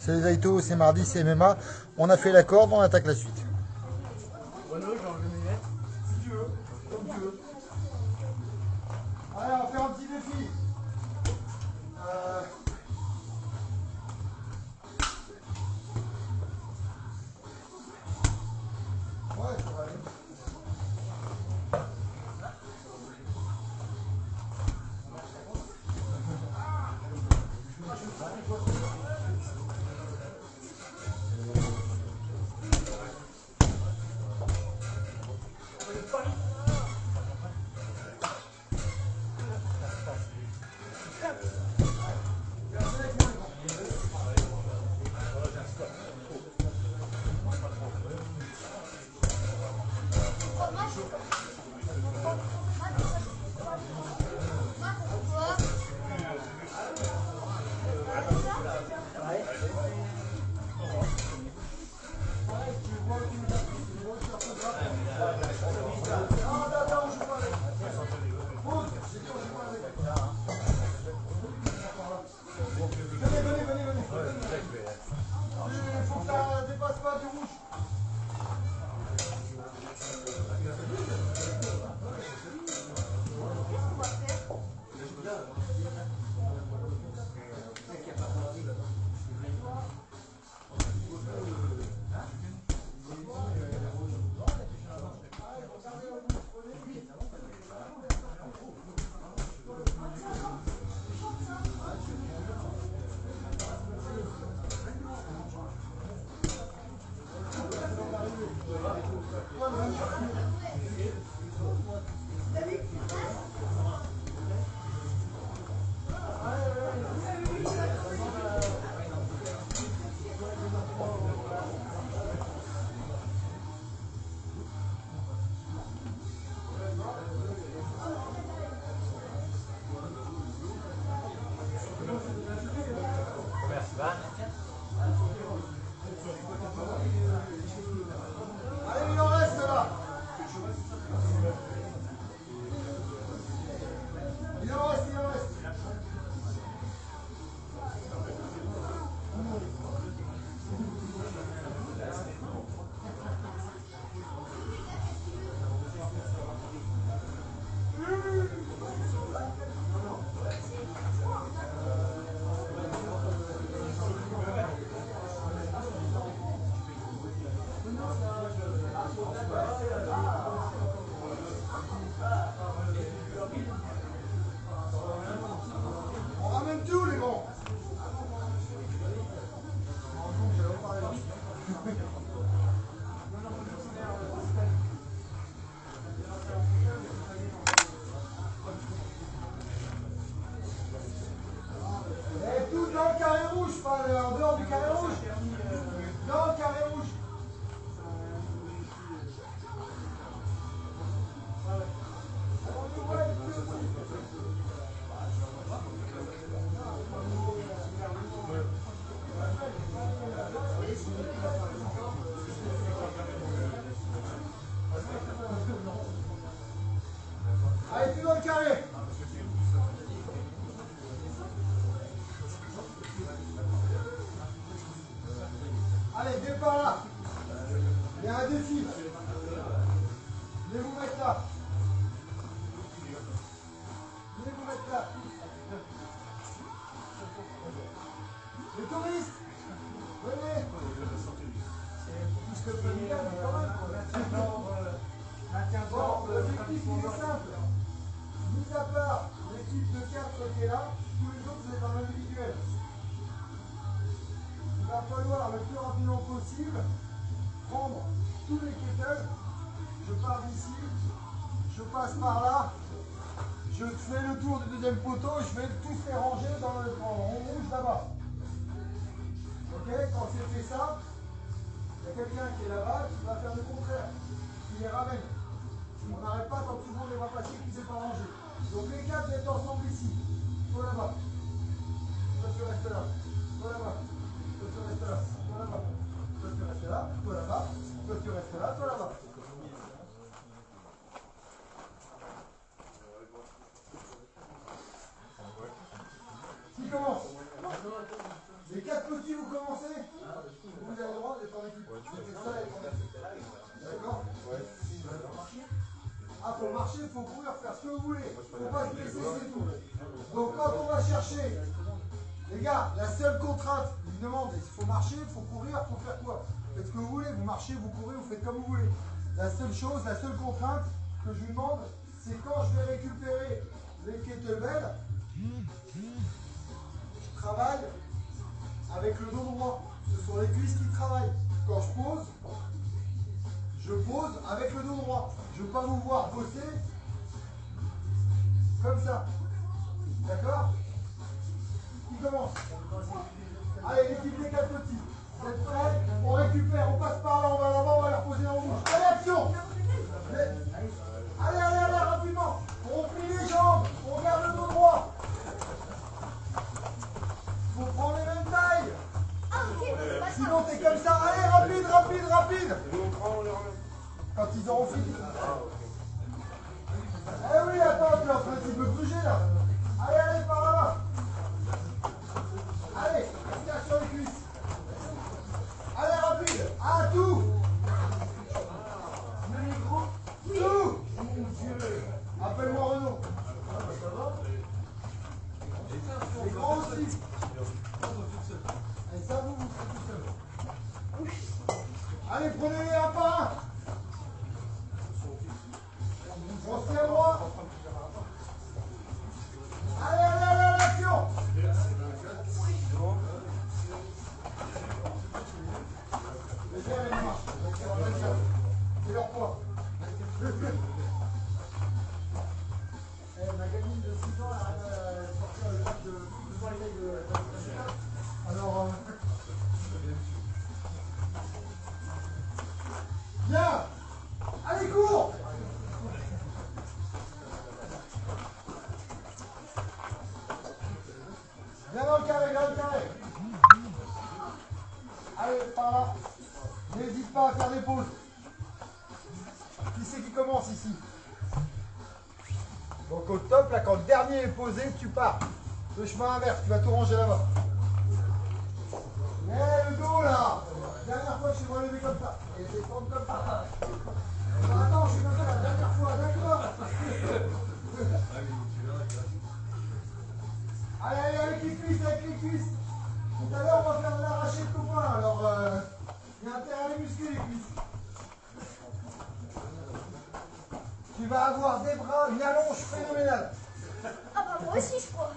c'est les Aito, c'est mardi, c'est MMA. On a fait la corde, on attaque la suite. Si tu veux, comme tu veux. Allez, on va faire un petit défi. Ouais, ça va aller. Allez, il en reste là. Il en reste, il en reste. On ramène tout les grands. Et tout dans le carré rouge, pas en dehors du carré rouge. Dans le carré rouge. Allez, tout dans le carré. Allez, départ là. Il y a un défi. Venez vous mettre là. Venez vous mettre là. Les touristes, venez. C'est plus que familial, mais quand même. Bon, l'objectif il est simple. Mis à part l'équipe de 4 qui est là, tous les autres vous êtes en individuel. Il va falloir le plus rapidement possible prendre tous les kettlebells. Je pars d'ici, je passe par là, je fais le tour du deuxième poteau, je vais tous les ranger dans le rond rouge là-bas. Ok, quand c'est fait ça, il y a quelqu'un qui est là-bas qui va faire le contraire, qui les ramène. On n'arrête pas quand tout le monde les va passer qui ne s'est pas rangé. Donc les 4 êtes ensemble ici. Toi là-bas. Toi tu restes là. Toi là-bas. Toi tu restes là. Toi là-bas. Toi tu restes là. Toi là-bas. Toi tu restes là. Toi là-bas. Qui commence? Les 4 petits. petit, vous commencez. Vous avez le droit d'être en équipe. D'accord. Ah, faut marcher, faut courir, faire ce que vous voulez. Faut pas se blesser, c'est tout. Donc quand on va chercher, les gars, la seule contrainte, il me demande, il faut marcher, il faut courir, il faut faire quoi? Faites ce que vous voulez, vous marchez, vous courez, vous faites comme vous voulez. La seule chose, la seule contrainte que je vous demande, c'est quand je vais récupérer les kettlebells, je travaille avec le dos droit. Ce sont les cuisses qui travaillent. Quand je pose avec le dos droit. Je ne veux pas vous voir bosser comme ça. D'accord? Qui commence? Allez, l'équipe des 4 petits. Vous êtes prêts? On récupère, on passe par là, on va là-bas, on va les reposer dans le bouche. Allez, action! Allez, allez, allez, rapidement. On plie les jambes, on garde le dos droit. Il faut prendre les mêmes tailles. Sinon, t'es comme ça. Allez, rapide, rapide, rapide. Quand ils auront fini. Eh oui, attends, tu es en train de me bouger là. Allez, allez, par là-bas. Allez, tiens sur les cuisses. Allez, rapide. À tout. Tout. Appelle-moi Renaud. Les grands aussi. Et ça, vous serez tout seul. Allez, prenez-les un par un. On se tient droit. Allez, allez, allez, à l'action. C'est leur poids. Ma gamine de 6 ans, elle arrête de sortir le pack devant les mecs de. Alors. Bien. Allez, cours. Viens dans le carré, viens dans le carré. Allez, par là. N'hésite pas à faire des pauses. Qui c'est qui commence ici? Donc au top, là, quand le dernier est posé, tu pars. Le chemin inverse, tu vas tout ranger là-bas. Mais le dos, là. Dernière fois, je suis relevé comme ça. Et descendre comme ça. Attends, je suis comme ça la dernière fois, d'accord. Allez, allez, avec les cuisses, avec les cuisses. Tout à l'heure, on va faire de l'arraché de copain. Alors, il y a intérêt à les muscler, les cuisses. Tu vas avoir des bras, une allonge phénoménale. Ah bah moi aussi, je crois.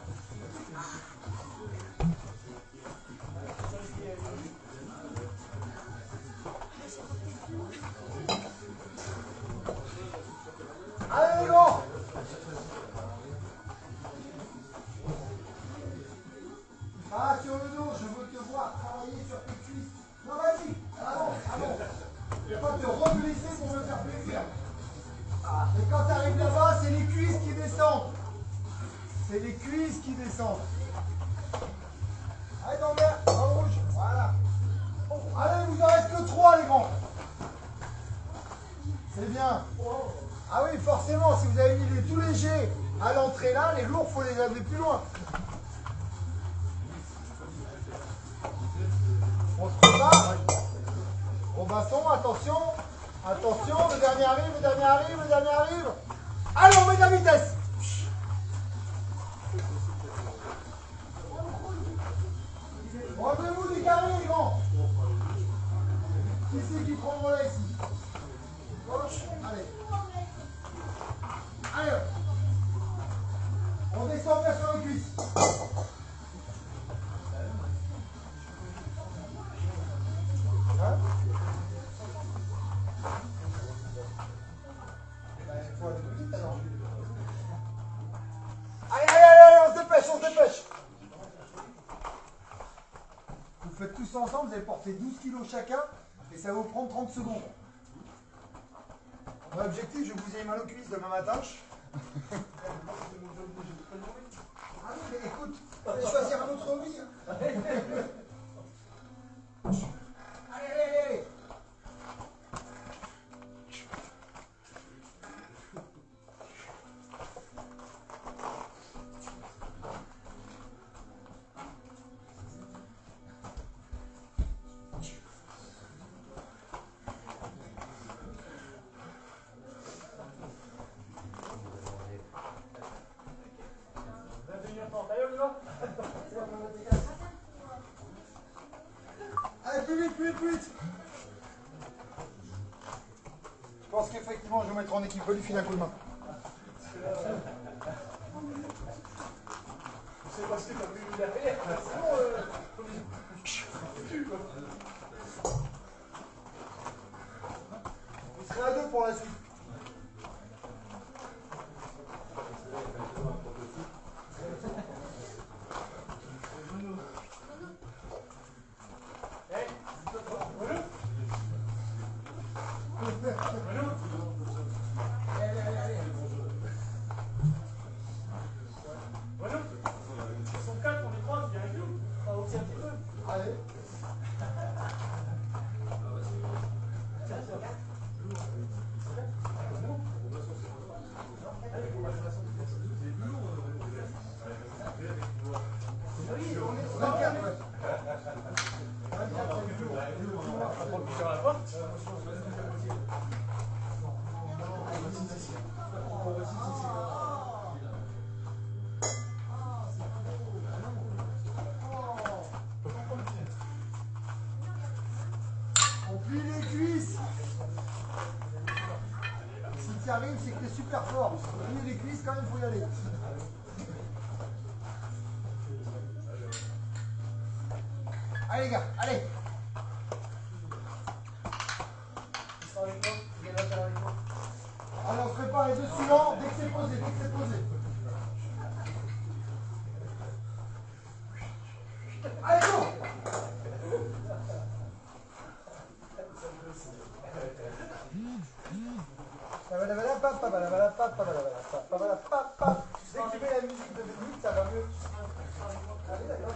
Allez, les grands. Ah, sur le dos, je veux te voir travailler sur tes cuisses. Non, vas-y, avance, avance. Je ne vais pas te reglisser pour me faire plaisir. Et quand tu arrives là-bas, c'est les cuisses qui descendent. C'est les cuisses qui descendent. Allez, dans le vert, dans le rouge. Voilà. Allez, il vous en reste que 3, les grands. C'est bien. Ah oui, forcément, si vous avez mis les tout légers à l'entrée là, les lourds, il faut les amener plus loin. On se prépare. Au basson, attention. Attention, le dernier arrive, le dernier arrive, le dernier arrive. Allez, on met de la vitesse. Rendez-vous du carré, les grands. Qui c'est qui prend le relais ici? Gauche, allez. Allez, on descend bien sur les cuisses. Hein? Il faut aller plus vite alors. Allez, allez, allez, on se dépêche, on se dépêche. Vous faites tous ensemble, vous allez porter 12 kilos chacun et ça va vous prendre 30 secondes. Mon objectif, je vous ai mal aux cuisses demain matin. Ah oui, mais écoute, allez choisir un autre hobby. Allez, allez, allez. vite. Je pense qu'effectivement, je vais mettre en équipe. Lui filer un coup de main. C'est parce que t'as vu derrière. Il serait à deux pour la suite. Allez. On plie les cuisses. Si tu y arrives, c'est que tu es super fort. On plie les cuisses, quand même, il faut y aller. Allez les gars, allez. Allez, on se prépare les deux suivants dès que c'est posé, dès que c'est posé. Allez, go! Dès que tu mets la musique de Bénédicte, ça va mieux. Allez, d'accord.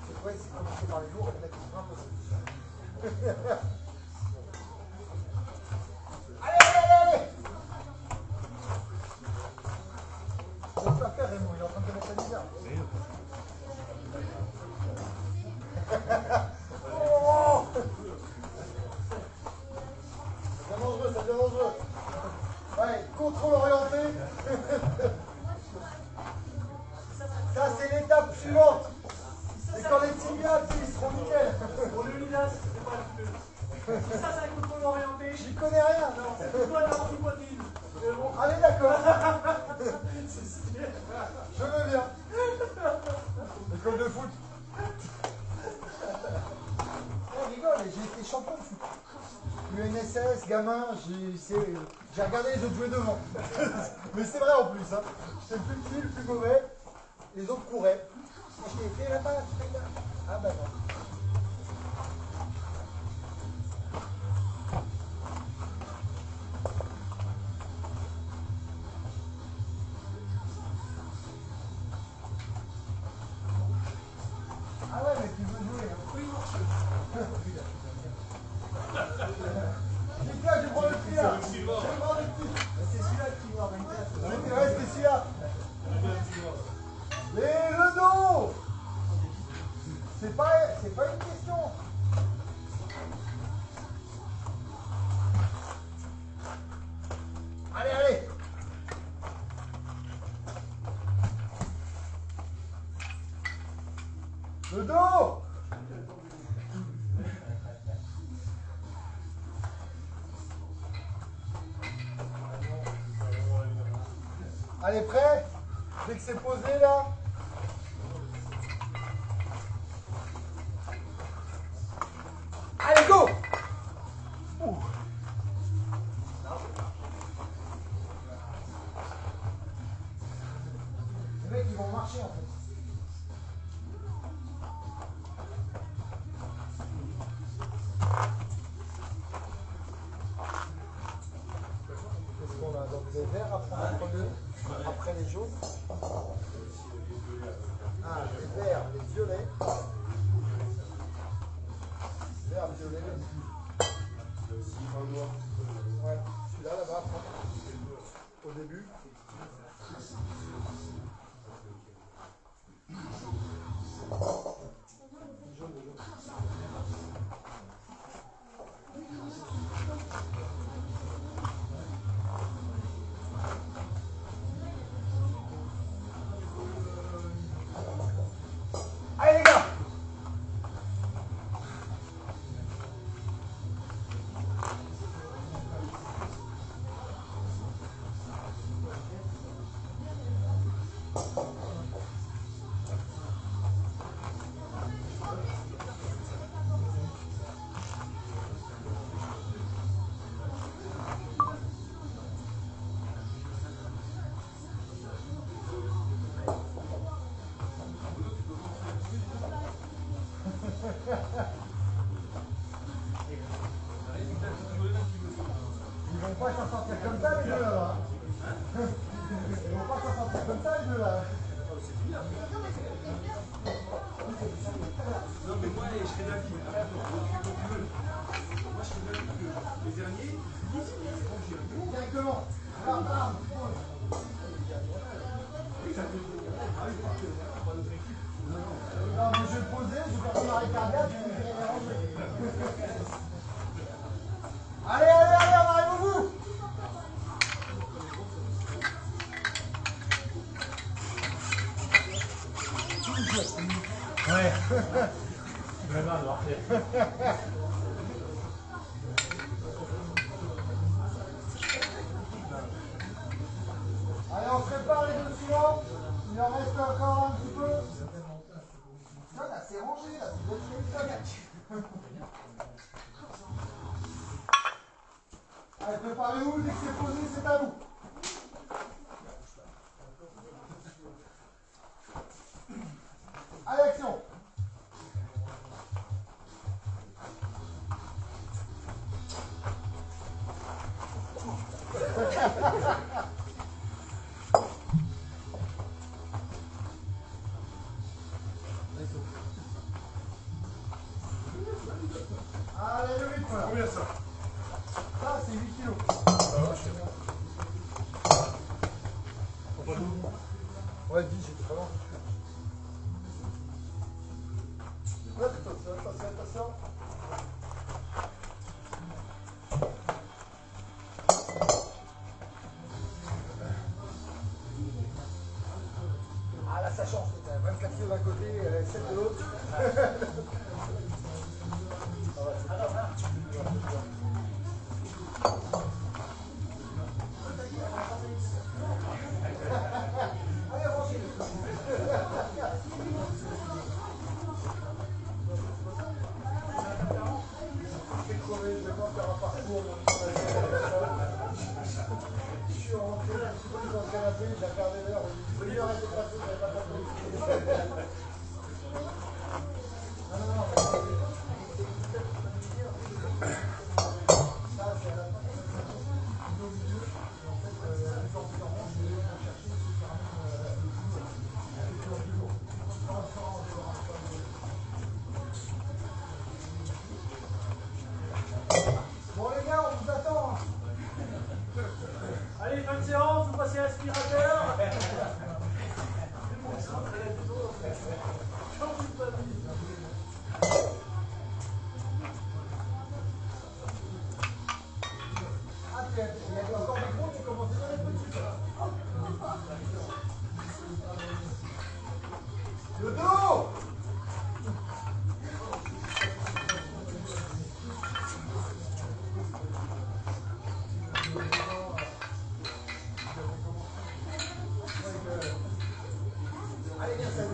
C'est quoi, c'est commencé par les lourds et mettre les impossible. Allez, allez, allez, allez! Il ne peut pas faire Raymond, il est en train de te mettre la misère. Oh! Ça devient dangereux, ça devient dangereux. Ouais, contrôle orienté. Ça, c'est l'étape suivante. C'est quand les tibias, ils seront nickel. Pour le Midas, c'est pas le plus. Si ça, c'est un contrôle orienté. J'y connais rien. Non, c'est plutôt un anti-poitrine. Mais bon, Allez, d'accord. c'est stylé. Je veux bien. École de foot. On rigole, j'ai été champion de foot. UNSS, gamin, j'ai regardé les autres jouer devant. Mais c'est vrai en plus. Hein. J'étais le plus petit, le plus mauvais. Les autres couraient. Moi, j'étais fait là-bas, fais là. Ah bah non. Ah ouais, mais tu veux jouer. Hein. Oui, je prends le petit là. Je prends le petit. C'est celui-là qui m'a arrêté. Ouais, c'est celui-là. Mais le dos. C'est pas une question. Allez, allez. Le dos. Allez, prêt? Dès que c'est posé là. Allez, go! Ouh. Les mecs, ils vont marcher en fait. Qu'est-ce qu'on a? Donc les verts après les jaunes. Ah, les verts, les violets. Vert, violet. Ouais, celui-là, là-bas, au début. pas s'en sortir comme ça les deux là. Ils vont pas s'en sortir comme ça les deux là. Non mais moi je serais d'avis. Moi je serais d'avis que les derniers disent Directement. Bam. Non, mais je vais poser, je vais faire son arrêt cardiaque, je vais les ranger. Allez, on arrive au bout. Ouais. Vraiment, alors. Allez, on se prépare les deux suivants. Il en reste encore un petit peu. Ça, là, c'est rangé, là, c'est votre truc. Allez, préparez-vous, dès que c'est posé, c'est à vous. Allez, action. Allez, le rythme là. combien ça? Ça, c'est 8 kilos. Ouais, 10, j'étais pas loin. Attention. Ah là, ça change. 24 kilos d'un côté, 7 de l'autre. Bon les gars, on vous attend. Allez, fin de séance, vous passez l'aspirateur. Ah, il y a encore des gros, tu commences déjà les petits. Le dos. Allez, viens, ça y est.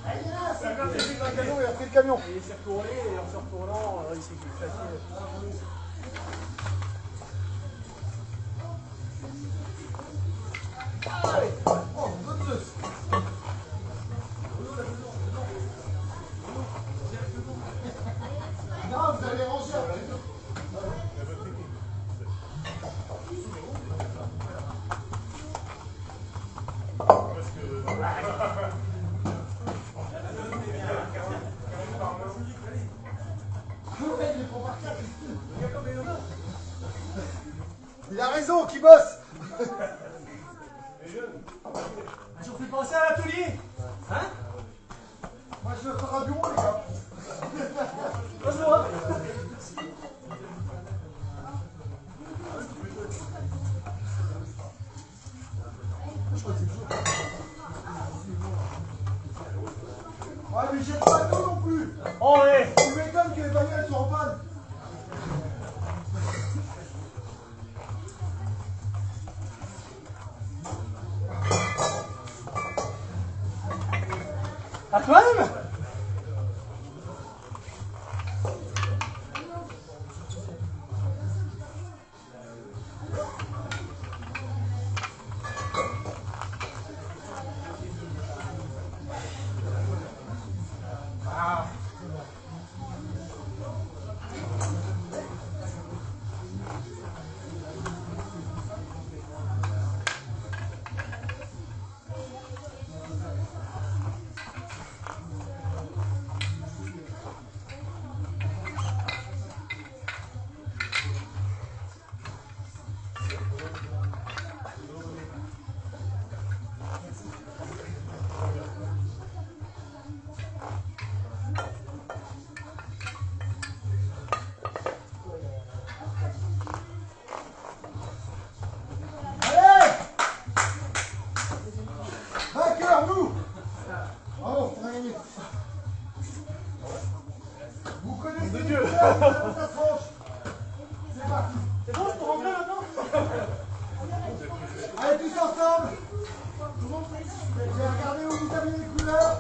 Allez, viens, c'est le camion, il a pris le camion. Et il s'est retourné et en se retournant, il s'est facile. Allez, oh, bonne Zeus. Non, vous allez ranger après. Il a raison, qui bosse. Je vous fais penser à l'atelier. Hein? Moi, je vais faire un bureau, les gars. Bonjour. Ouais, mais jette pas tout non plus. Oh, ouais. Tu m'étonnes que les bagnoles sont en panne. À toi-même. Allez, tous ensemble. J'ai regardé où vous avez les couleurs.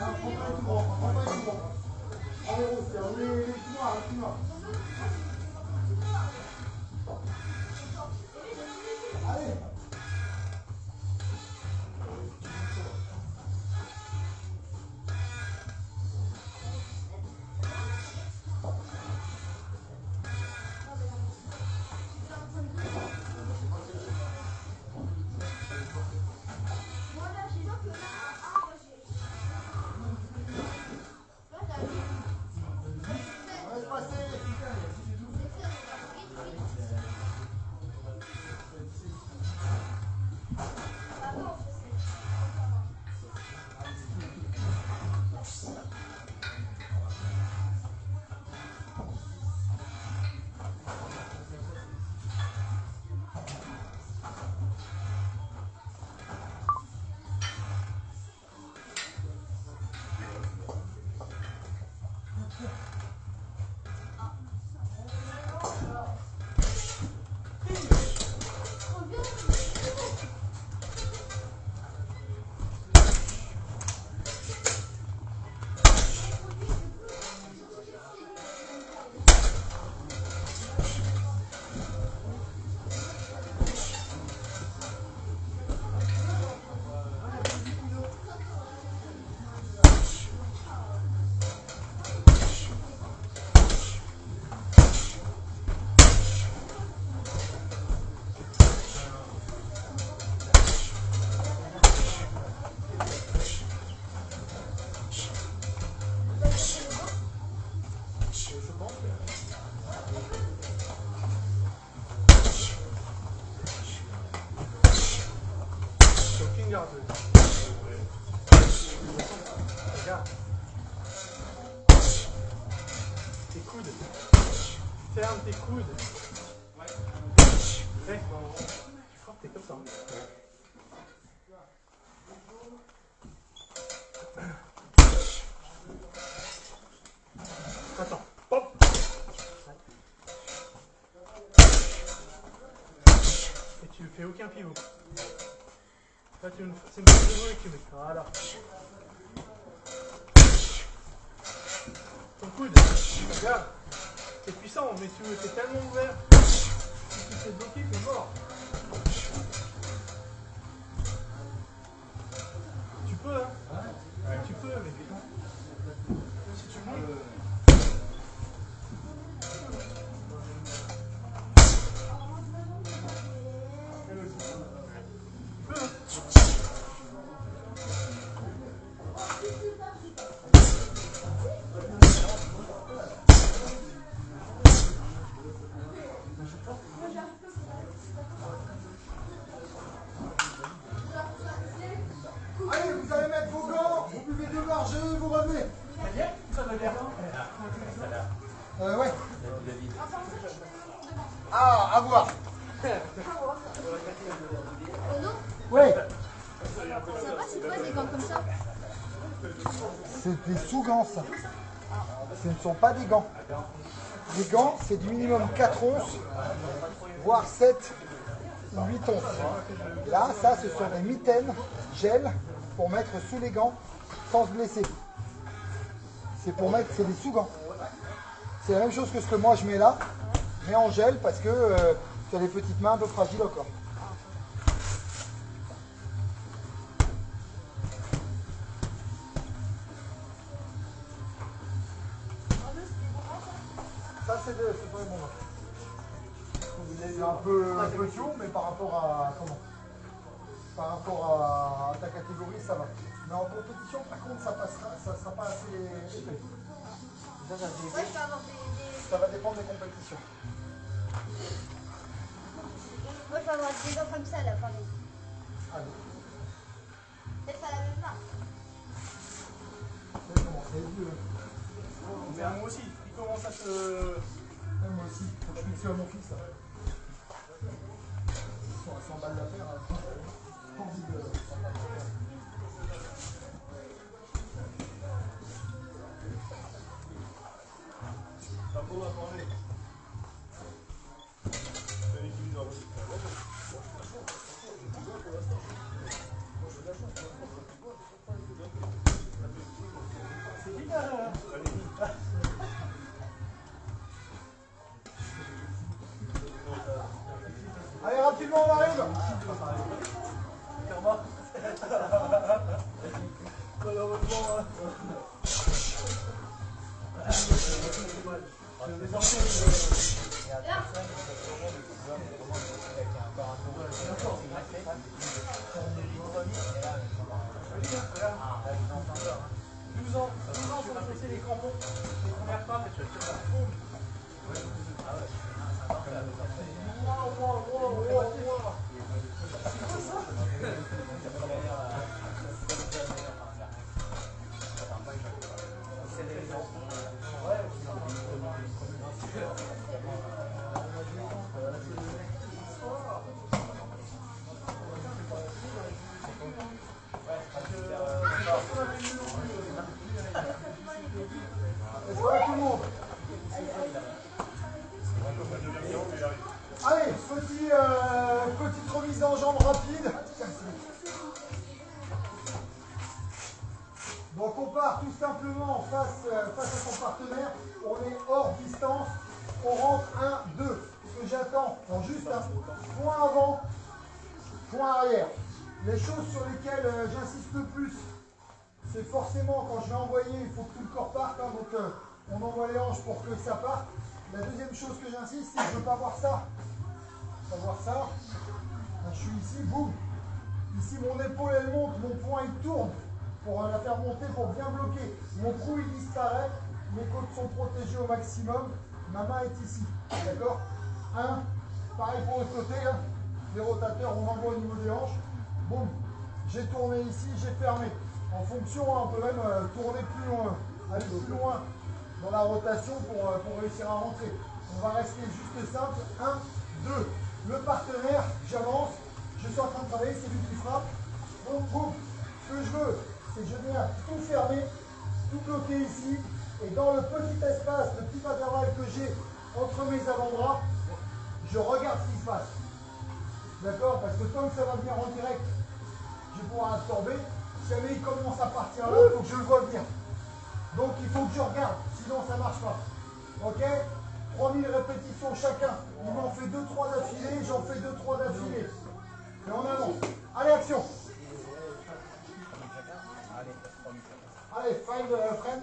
Non, prends pas les tout grands, prends pas les tout grands. Prends les roses, on les tout noirs, les tout noirs. Allez. Regarde. Tes coudes. Ferme tes coudes. Ouais. Tu frappes, t'es comme ça. Attends. Hop. Et tu ne fais aucun pivot. Là, c'est une pivot et tu mets. Voilà. Ton coude, regarde, c'est puissant, mais tu es tellement ouvert. Si tu t'es bloqué, t'es mort. Tu peux, hein? Ouais. Tu peux, mais putain. Si tu veux. Allez, vous allez mettre vos gants, vous buvez 2 gorgées, vous revenez. Ça va bien. Ouais. Ah, à voir. Ouais. Ça va, c'est quoi des gants comme ça? C'est des sous-gants, ça. Ce ne sont pas des gants. Les gants, c'est du minimum 4 onces, voire 7 ou 8 onces. Là, ça, ce sont des mitaines, gel, pour mettre sous les gants, sans se blesser. C'est pour mettre, c'est des sous-gants. C'est la même chose que ce que moi je mets là, mais en gel, parce que tu as les petites mains un peu fragiles encore. Ça, c'est pas les bons gants. C'est un peu chaud, mais par rapport à comment? Par rapport à ta catégorie, ça va. Mais en compétition, par contre, ça sera pas assez épais. Ouais, je peux avoir Ça va dépendre des compétitions. Moi, je peux avoir des gants comme ça, là, par exemple. Allez. Peut-être pas la même marque. C'est bon, c'est vieux. Mais moi aussi, il commence à se. Moi aussi, faut que je fixe à mon fils. Ça. Ils sont à 100 balles d'affaires. Pas envie de... Allez, rapidement, on arrive. Les crampons, les premières frappes, et tu vas te faire boum. Est-ce que là, tout le monde? Allez, petite remise en jambes rapide. Donc on part tout simplement face à son partenaire. On est hors distance. On rentre 1, 2. Ce que j'attends, juste un point avant, point arrière. Les choses sur lesquelles j'insiste le plus, c'est forcément quand je vais envoyer, il faut que tout le corps parte. Hein, donc on envoie les hanches pour que ça parte. La deuxième chose que j'insiste, c'est que je ne veux pas voir ça. Pas voir ça. Là, je suis ici, boum. Ici, mon épaule, elle monte, mon poing, il tourne pour la faire monter, pour bien bloquer. Mon cou, il disparaît. Mes côtes sont protégées au maximum. Ma main est ici. D'accord? Pareil pour l'autre côté. Hein. Les rotateurs, on envoie au niveau des hanches. Boum. J'ai tourné ici, j'ai fermé. En fonction, hein, on peut même tourner plus loin, aller plus loin dans la rotation pour réussir à rentrer. On va rester juste simple. 1, 2. Le partenaire, j'avance. Je suis en train de travailler, c'est lui qui frappe. Boum, boum. Ce que je veux, c'est que je viens tout fermer, tout bloquer ici. Et dans le petit espace, le petit intervalle que j'ai entre mes avant-bras, je regarde ce qui se passe. D'accord? Parce que tant que ça va venir en direct, je vais pouvoir absorber. Si jamais il commence à partir là, il faut que je le vois venir. Donc il faut que je regarde, sinon ça ne marche pas. Ok? 3000 répétitions chacun. Il m'en fait 2-3 d'affilée, j'en fais 2-3 d'affilée. Et en avant. Allez, action! Allez, find a friend.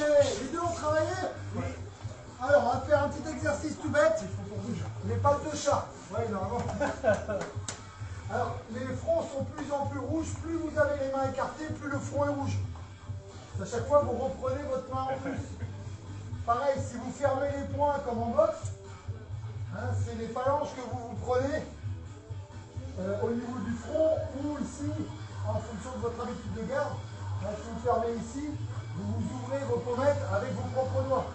Les deux ont travaillé? Oui. Alors, on va faire un petit exercice tout bête. Les pattes de chat. Oui, normalement. Alors, les fronts sont de plus en plus rouges. Plus vous avez les mains écartées, plus le front est rouge. À chaque fois, vous reprenez votre main en plus. Pareil, si vous fermez les poings comme en boxe, hein, c'est les phalanges que vous prenez au niveau du front ou ici, en fonction de votre habitude de garde. Hein, si vous fermez ici, vous ouvrez vos pommettes avec vos propres doigts.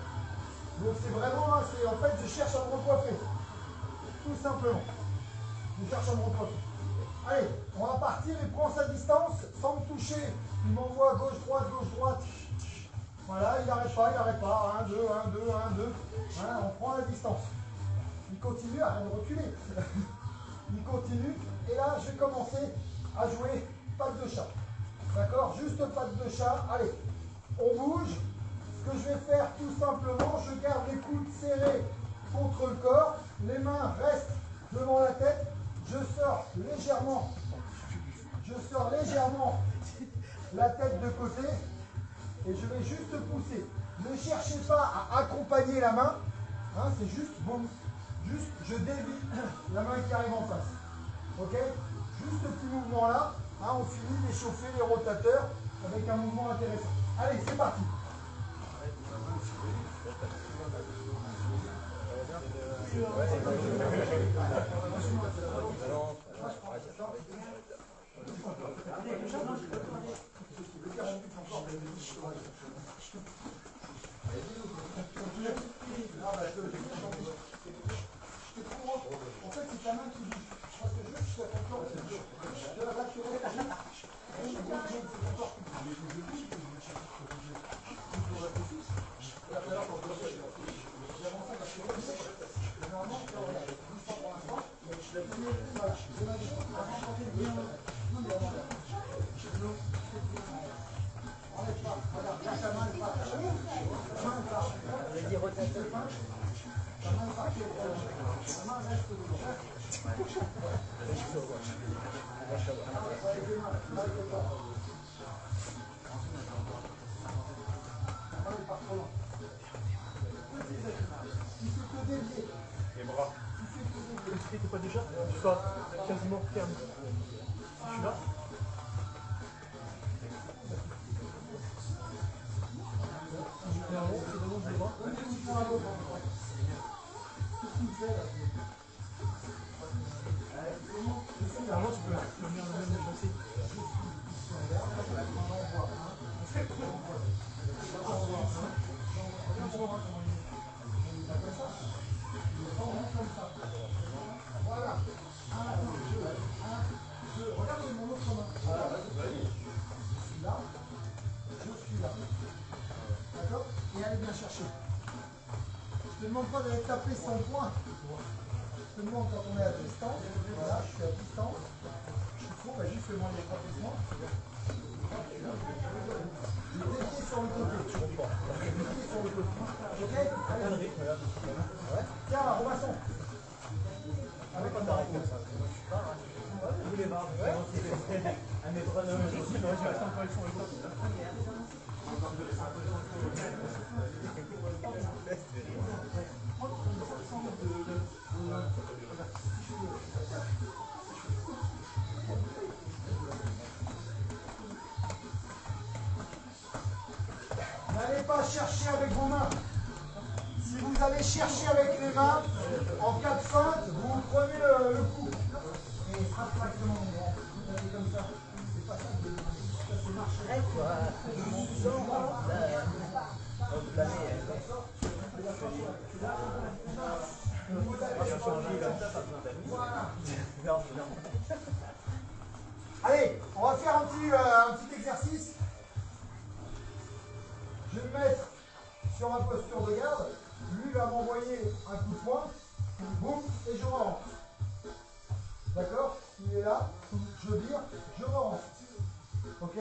Donc c'est vraiment, hein, en fait, je cherche à me recoiffer. Tout simplement. Je cherche à me recoiffer. Allez, on va partir et prendre sa distance sans me toucher. Il m'envoie gauche-droite, gauche-droite. Voilà, il n'arrête pas, il n'arrête pas. 1, 2, 1, 2, 1, 2. Voilà, on prend la distance. Il continue, arrête de reculer. Il continue. Et là, je vais commencer à jouer patte de chat. D'accord? Juste patte de chat. Allez, on bouge. Ce que je vais faire, tout simplement, je garde les coudes serrés contre le corps. Les mains restent devant la tête. Je sors légèrement la tête de côté et je vais juste pousser. Ne cherchez pas à accompagner la main, hein, c'est juste, boum, juste je dévie la main qui arrive en face. Ok? Juste ce petit mouvement là, hein, on finit d'échauffer les rotateurs avec un mouvement intéressant. Allez, c'est parti. En fait, c'est ta main qui bouge. Parce que je suis à ton corps. Les bras. T'es pas déjà? Tu sois quasiment ferme. Je suis là. Alors, tu peux venir le même déplacer. Voilà. 1, 2, regarde mon autre main. Je suis là. D'accord? Et allez bien chercher. Je ne te demande pas d'aller taper sans point. Je te demande quand on est à distance. Voilà, je suis à distance. Je suis faux, juste fais-moi les rapprochements. Le dépied sur le côté. Le dépied sur le côté. Ok? Allez. Tiens, là, Robinson. Avec un arrêt comme ça. Vous voulez voir? Un métronome. Je reste en correction avec toi. N'allez pas chercher avec vos mains. Si vous allez chercher avec les mains, en cas de feinte, vous prenez le coup. Et abstractement, vous allez comme ça. C'est pas ça. Ça, c'est marcher. Allez, on va faire un petit exercice. Je vais me mettre sur ma posture de garde. Lui va m'envoyer un coup de poing. Boum, et je rentre. D'accord? Il est là, je vire, je rentre. Ok?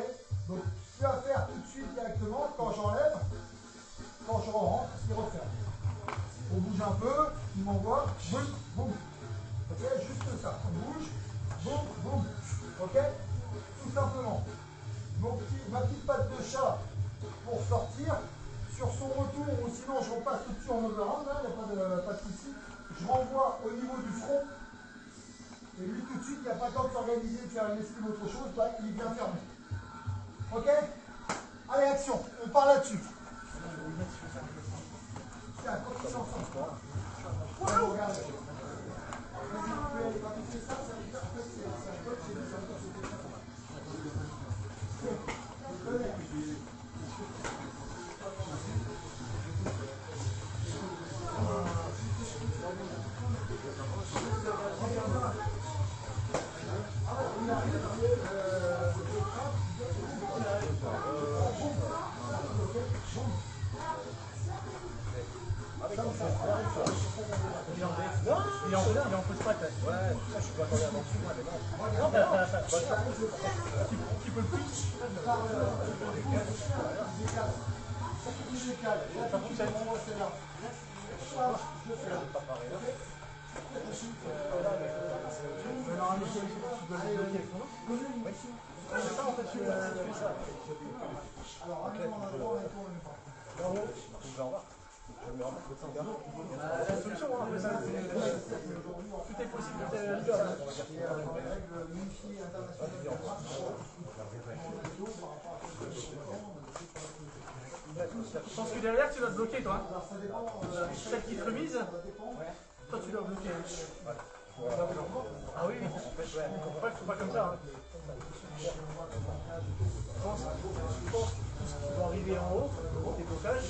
Donc, ce qu'il va faire tout de suite directement, quand j'enlève, quand je rentre, il referme. On bouge un peu, il m'envoie, boum, boum. Ok? Juste ça. On bouge, boum, boum. Ok? Tout simplement. Ma petite patte de chat pour sortir, Sur son retour, ou sinon je repasse tout de suite en overhand, il n'y a pas de souci. Je renvoie au niveau du front. Et lui, tout de suite, il n'y a pas le temps de s'organiser, de faire une esquive ou autre chose, bah, il vient fermer. Ok? Allez, action, on part là-dessus. C'est un petit ensemble. Regardez. Quand tu fais ça, ça veut dire que c'est un peu chez lui, ça veut dire que c'est Il en pose pas ta. Ouais, je suis pas encore là dessus, moi, mais non. Un petit peu plus. Ça fonctionne. Normalement, tu dois le bloquer avec ton nom. Oui. C'est ça en fait, tu fais ça. Alors, la solution, tout est possible de faire le job. Je pense que derrière, tu vas te bloquer, toi. Celle qui te remise, toi, tu dois bloquer. Ah oui, ouais, faut pas comme ça. Hein. Je pense que tout ce qui va arriver en haut, tes blocages,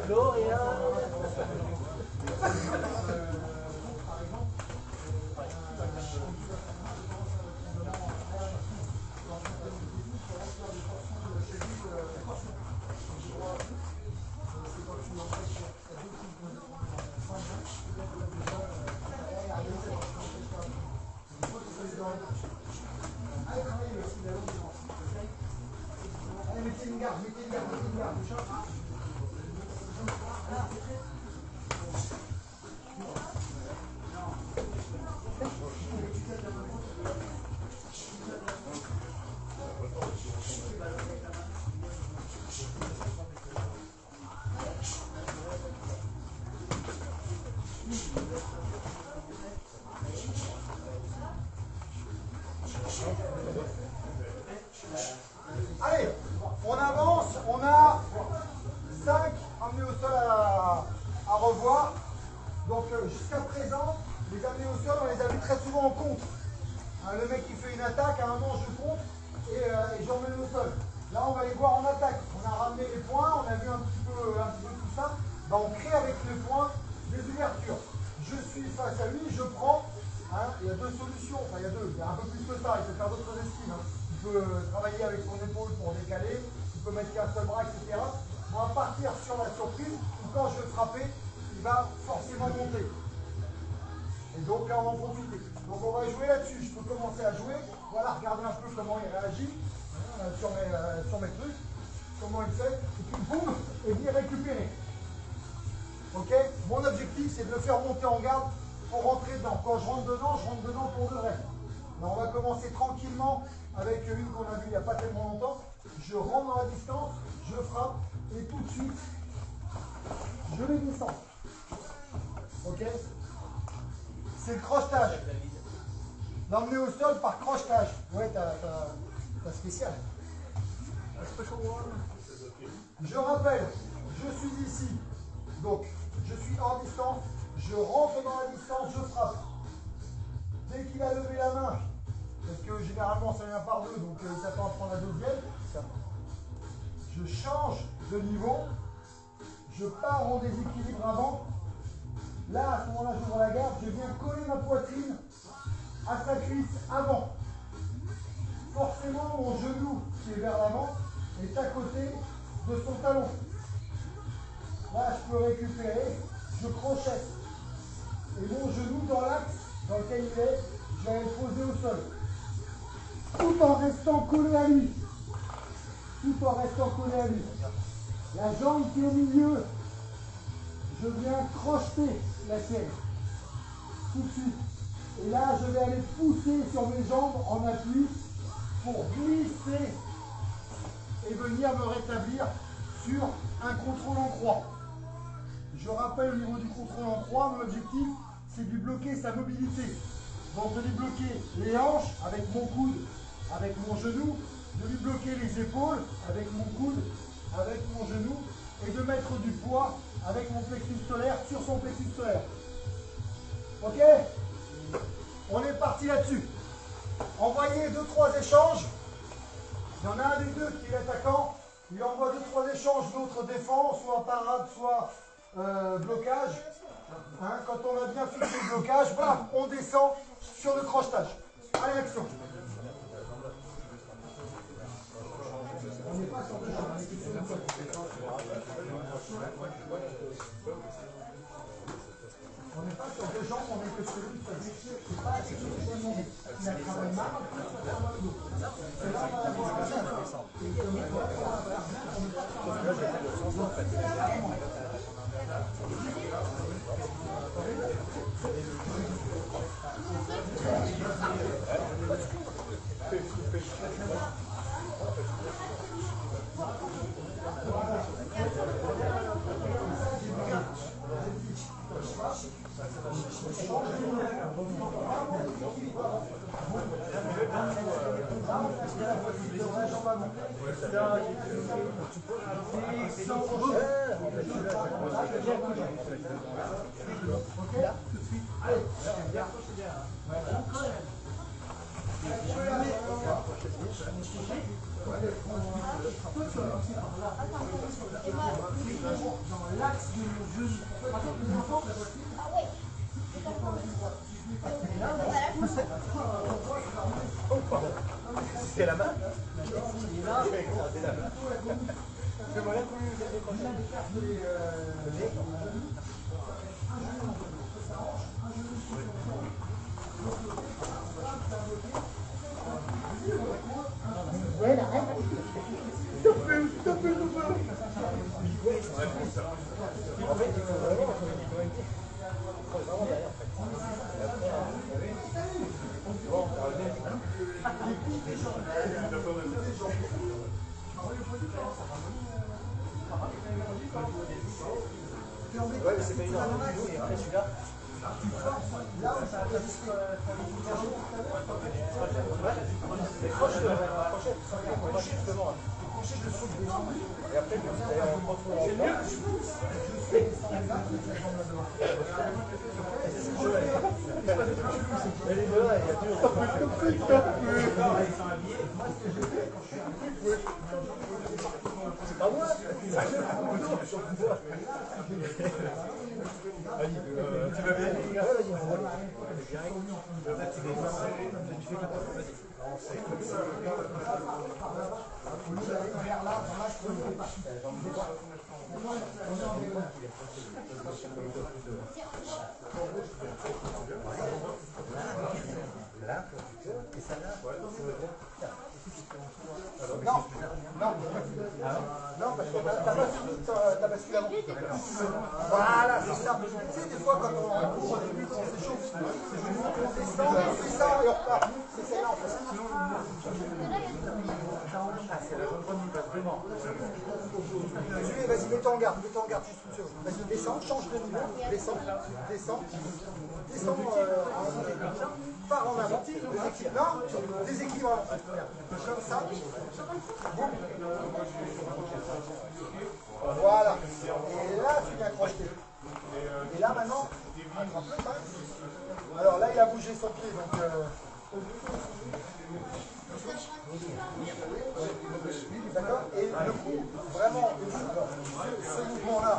l'or et mettez une garde. Allez, on avance, on a 5 amenés au sol à revoir. Donc jusqu'à présent, les amenés au sol, on les a vus très souvent en contre. Hein, le mec qui fait une attaque, à un moment je compte et j'emmène au sol. Là on va les voir en attaque. On a ramené les points, on a vu un petit peu tout ça. Bah, on crée avec les points des ouvertures. Je suis face à lui, je prends. Hein, il y a deux solutions, enfin il y a deux, il y a un peu plus que ça, il peut faire d'autres esquives. Hein. Il peut travailler avec son épaule pour décaler, il peut mettre qu'un seul bras, etc. On va partir sur la surprise, où quand je vais frapper, il va forcément monter. Et donc là on va en profiter. Donc on va jouer là-dessus, je peux commencer à jouer, voilà, regarder un peu comment il réagit sur mes trucs, comment il fait, et puis boum, et venir récupérer. Ok? Mon objectif c'est de le faire monter en garde pour rentrer dedans. Quand je rentre dedans pour de vrai. Là, on va commencer tranquillement avec une qu'on a vue il n'y a pas tellement longtemps. Je rentre dans la distance, je frappe et tout de suite, je vais descendre. Ok? C'est le crochetage. L'emmener au sol par crochetage. Ouais, t'as spécial. Je rappelle, je suis ici. Donc, je suis hors distance. Je rentre dans la distance, je frappe. Dès qu'il a levé la main, parce que généralement ça vient par deux, donc il s'attend à prendre la deuxième, je change de niveau, je pars en déséquilibre avant. Là, à ce moment-là, j'ouvre la garde, je viens coller ma poitrine à sa cuisse avant. Forcément, mon genou qui est vers l'avant est à côté de son talon. Là, je peux récupérer, je crochette. Et mon genou dans l'axe dans lequel il est, je vais le poser au sol. Tout en restant collé à lui. Tout en restant collé à lui. La jambe qui est au milieu, je viens crocheter la sienne. Tout de suite. Et là, je vais aller pousser sur mes jambes en appui pour glisser et venir me rétablir sur un contrôle en croix. Je rappelle au niveau du contrôle en croix, mon objectif, c'est de lui bloquer sa mobilité. Donc de lui bloquer les hanches avec mon coude, avec mon genou, de lui bloquer les épaules avec mon coude, avec mon genou, et de mettre du poids avec mon plexus solaire sur son plexus solaire. Ok? On est parti là-dessus. Envoyez 2-3 échanges. Il y en a un des deux qui est l'attaquant. Il envoie 2-3 échanges, l'autre défend, soit parade, soit blocage. Hein, quand on a bien fixé le blocage, bam, on descend sur le crochetage. Allez, action. On n'est pas sur deux jambes. On n'est pas sur deux jambes, on est que sur une seule. C'est pas quelque chose qui a travaillé mal. C'est là, on va avoir un dans l'axe de mon genou. C'est la main. Ouais, mais c'est pas une heure de vidéo et après celui-là. Là, on s'arrête juste les croches de la crochette. Justement. Et après, on contrôle en bas. Elle est de là, il y a toujours. C'est pas moi. Allez, tu vas bien? Non, parce que t'as basculé avant. Voilà, c'est ça. Tu sais, des fois, quand on court au début, quand c'est chaud, on descend, on fait ça et on repart. C'est celle-là, en fait. C'est la jaune qui passe vraiment. Julie, vas-y, mets-toi en garde, juste une seconde. Vas-y, descends, change de niveau, descends, pars en avant, déséquilibre avant, comme ça, boum. Voilà, et là tu viens crocheter. Et là maintenant, attrape-le quand même. Alors là il a bougé son pied, donc... D'accord. Et le coup, vraiment, ce mouvement-là,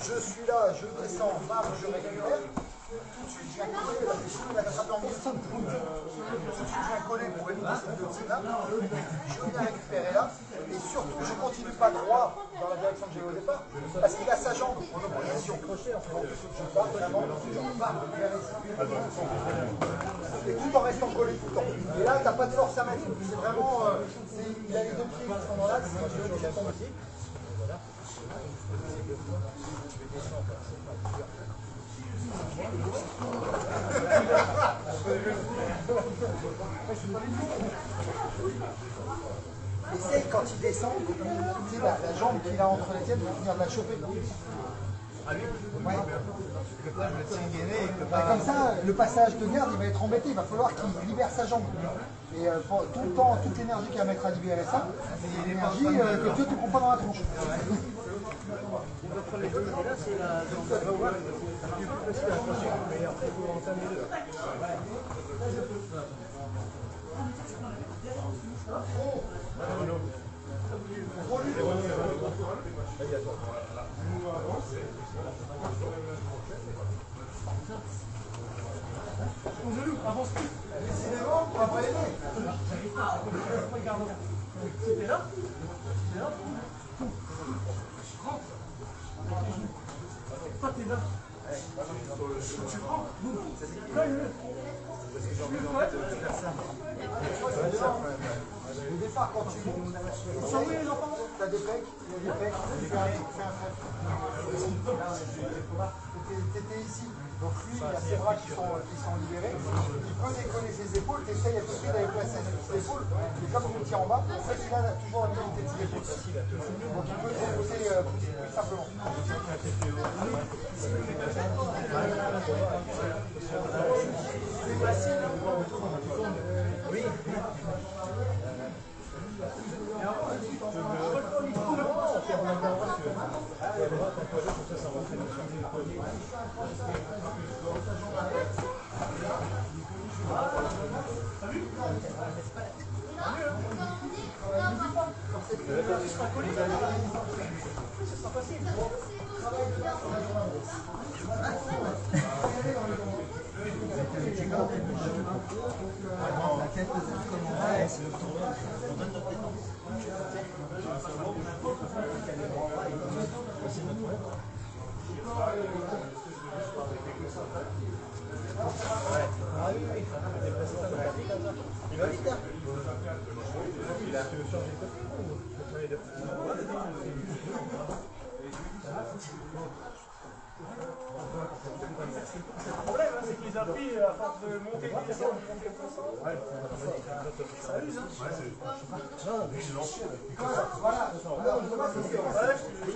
je suis là, je descends, bam, je récupère. Tout de suite, je viens coller, la machine, il a attrapé en milieu. Tout de suite, je viens coller pour éviter cette toxine-là. Je viens récupérer là. Et surtout, je ne continue pas droit dans la direction que j'ai eu au départ, parce qu'il a sa jambe en opposition. Je pars vraiment, je pars vers ici. Et tout en restant collé tout le temps. Et là, tu n'as pas de force à mettre. C'est vraiment, il a les deux pieds qui sont dans l'axe, je vais déjà tomber ici. Voilà. Essaye quand il descend, tu sais, la jambe qu'il a entre les tiennes, de venir de la choper. Ah oui. Ouais. Là, je me tiens gainé et que Bah, comme ça, le passage de garde, il va être embêté, il va falloir qu'il libère sa jambe. Et tout le temps, toute l'énergie qu'il va mettre à libérer ça, c'est l'énergie que Dieu te prend pas dans la tronche. Décidément, on va pas aimer. C'était là. Toi, t'es là. Tu prends. Au départ, quand tu montes, tu as des pecs, il y a des pecs, tu fais un frère. Tu étais ici, donc lui, il a ses bras qui sont libérés, il peut décoller ses épaules, tu essayes à tout prix d'aller placer ses épaules, et comme il tient en bas, en fait, il a toujours la qualité de ses épaules. Donc il peut déposer plus simplement. Oui. La tête de cette commande, c'est le tournoi. On donne notre tête. Il va vite, hein? Il a tu veux changer de côté ou les deux? Le problème, c'est qu'ils appuient à force de monter et de descendre. Ça amuse, hein? Voilà. Je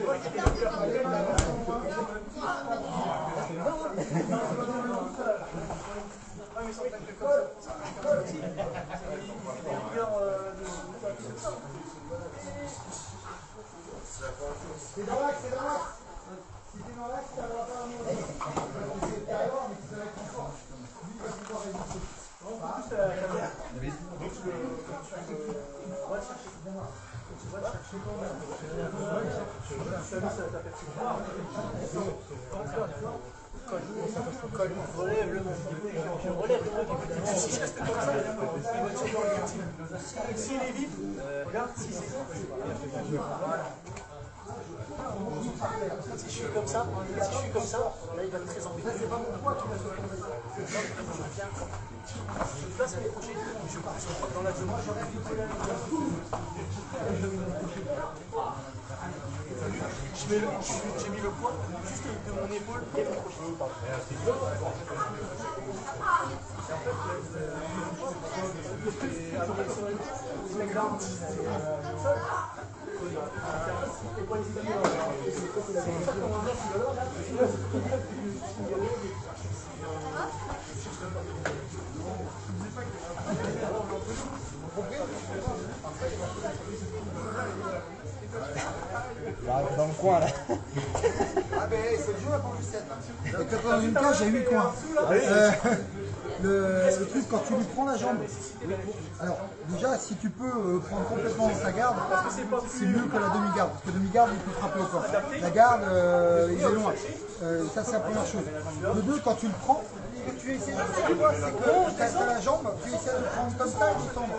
vois qu'il est mais ils sont en train de faire comme ça. C'est dans l'axe, c'est dans l'axe. Si t'es dans l'axe, ça va pas à monter. C'est derrière, mais ça va être en force. Lui, il va pouvoir résister. Relève le si je reste comme ça, il va toujours le victime. S'il est vide, regarde, si c'est ça. Si je suis comme ça, là il va être très embêté. C'est pas mon poids qui va se je place les crochets, je pars dans la zone. J'ai mis le poids juste de mon épaule et mon crochet. Dans le coin là. Ah ben c'est le jeu à pour Lucette. Et quand dans une cage, il y a 8 coins. Le truc, quand tu lui prends la jambe, alors déjà si tu peux prendre complètement sa garde, c'est mieux que la demi-garde, parce que demi-garde il peut frapper au corps. La garde, il est loin. Ça c'est la première chose. Le deux, quand tu le prends, ce que tu essaies de faire, c'est que tu as la jambe, tu essaies de prendre comme ça et tu tombes.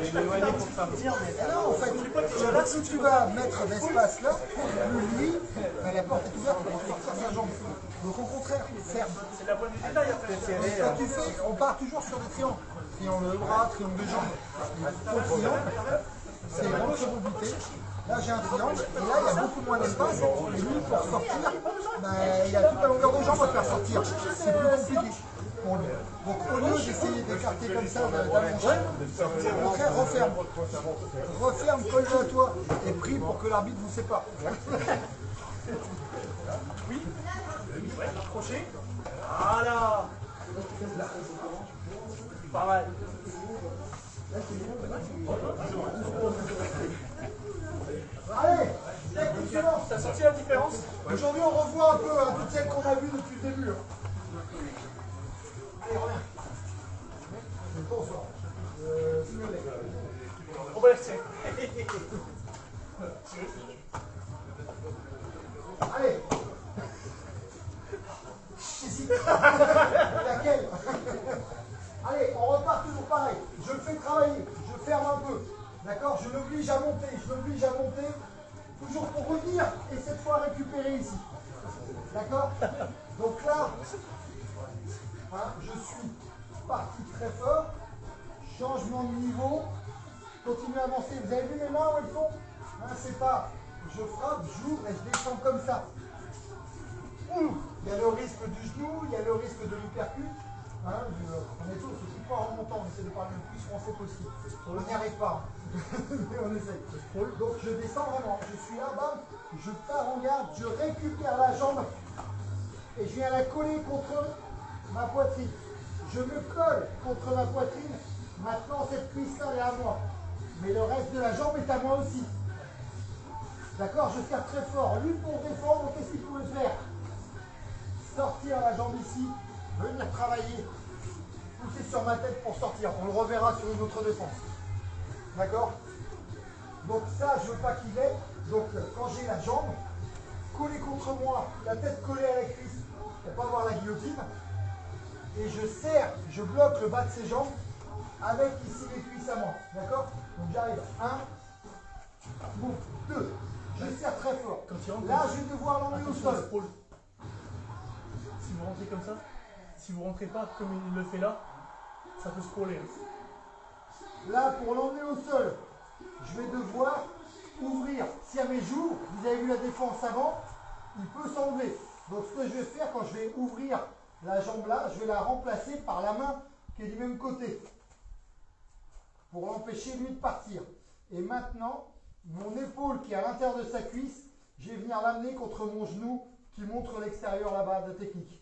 Je voulais m'éloigner pour faire dire, mais Non, en fait, si tu vas mettre d'espace là, lui, la porte est ouverte, il va sortir sa jambe. Donc au contraire, ferme. c'est la pointe du détail après. Quand tu fais, on part toujours sur des triangles. Triangle de bras, triangle de jambes. Faux triangle, c'est vraiment probabilité. Là j'ai un triangle, et là il y a beaucoup moins d'espace. Et lui, pour sortir, il a toute la longueur de jambe à te faire sortir. C'est plus compliqué pour lui. Donc au lieu d'essayer essayer d'écarter comme ça d'allonger. Après, referme. Referme, colle-le à toi et prie pour que l'arbitre vous sépare. Oui. Ouais, crochet. Voilà. Pas mal. Allez, technique suivante. T'as senti la différence? Aujourd'hui, on revoit un peu toutes celles qu'on a vues depuis le début. Allez, reviens. Bonsoir. On va laisser. Allez. Ici. Laquelle? Allez, on repart toujours pareil. Je le fais travailler. Je ferme un peu. D'accord? Je l'oblige à monter. Je l'oblige à monter. Toujours pour revenir et cette fois récupérer ici. D'accord? Donc là, hein, je suis parti très fort. Changement de niveau. Continue à avancer. Vous avez vu mes mains où elles sont? Hein, c'est pas je frappe, j'ouvre et je descends comme ça. Il y a le risque du genou, il y a le risque de l'hypercute. Hein, on est tous, c'est pas en remontant, on essaie de parler le plus français possible. On n'y arrive pas, mais on essaye. Donc je descends vraiment, je suis là, bam, je pars en garde, je récupère la jambe et je viens la coller contre ma poitrine. Je me colle contre ma poitrine, maintenant cette cuisse-là est à moi. Mais le reste de la jambe est à moi aussi. D'accord, je serre très fort. Lui pour défendre, qu'est-ce qu'il pouvait faire? Sortir la jambe ici, venir travailler, pousser sur ma tête pour sortir. On le reverra sur une autre défense. D'accord? Donc ça, je ne veux pas qu'il ait. Donc quand j'ai la jambe collée contre moi, la tête collée à la cuisse, pour ne pas voir la guillotine, et je serre, je bloque le bas de ses jambes avec ici les cuisses à moi. D'accord? Donc j'arrive. 1, 2. Je serre très fort. Là, je vais devoir l'emmener au sol. Si vous rentrez comme ça, si vous rentrez pas comme il le fait là, ça peut scroller. Là, pour l'emmener au sol, je vais devoir ouvrir. Si à mes joues, vous avez vu la défense avant, il peut s'enlever. Donc ce que je vais faire quand je vais ouvrir la jambe là, je vais la remplacer par la main qui est du même côté. Pour l'empêcher lui de partir. Et maintenant, mon épaule qui est à l'intérieur de sa cuisse, je vais venir l'amener contre mon genou qui montre l'extérieur là-bas de technique.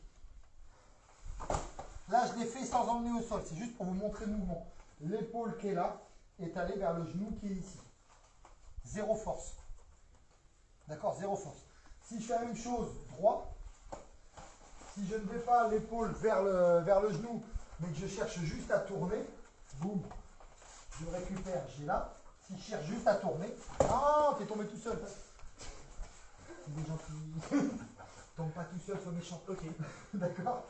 Là, je l'ai fait sans emmener au sol. C'est juste pour vous montrer le mouvement. L'épaule qui est là est allée vers le genou qui est ici. Zéro force. D'accord? Zéro force. Si je fais la même chose droit, si je ne vais pas l'épaule vers le genou, mais que je cherche juste à tourner, boum, je récupère, j'ai là. Si je cherche juste à tourner, ah, t'es tombé tout seul. C'est des gens qui tombent pas tout seul, soient méchants. Ok, d'accord.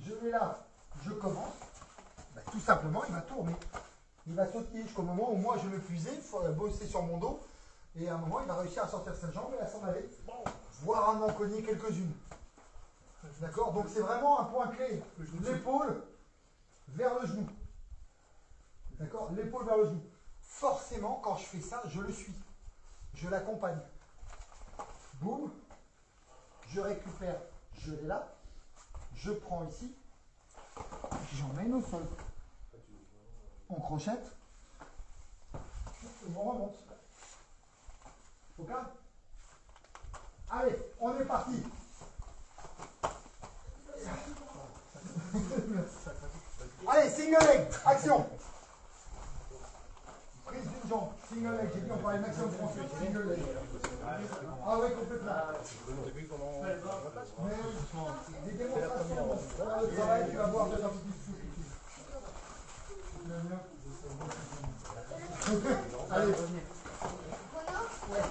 Je vais là, je commence. Ben, tout simplement, il va tourner. Il va sauter jusqu'au moment où moi je vais m'épuiser, bosser sur mon dos. Et à un moment, il va réussir à sortir sa jambe et à s'en aller. Voire à m'en cogner quelques-unes. D'accord? Donc c'est vraiment un point clé. L'épaule vers le genou. D'accord? L'épaule vers le genou. Forcément, quand je fais ça, je le suis. Je l'accompagne. Boum. Je récupère. Je l'ai là. Je prends ici. J'emmène au sol. On crochette. Et on remonte. Ok? Allez, on est parti. Allez, single leg, action. Prise d'une jambe, single leg, j'ai dit on parlait maximum français, single leg. Ah ouais, complètement. Mais des démonstrations, faire le travail, tu vas voir, peut-être un peu plus souple. Allez, revenez. Ouais.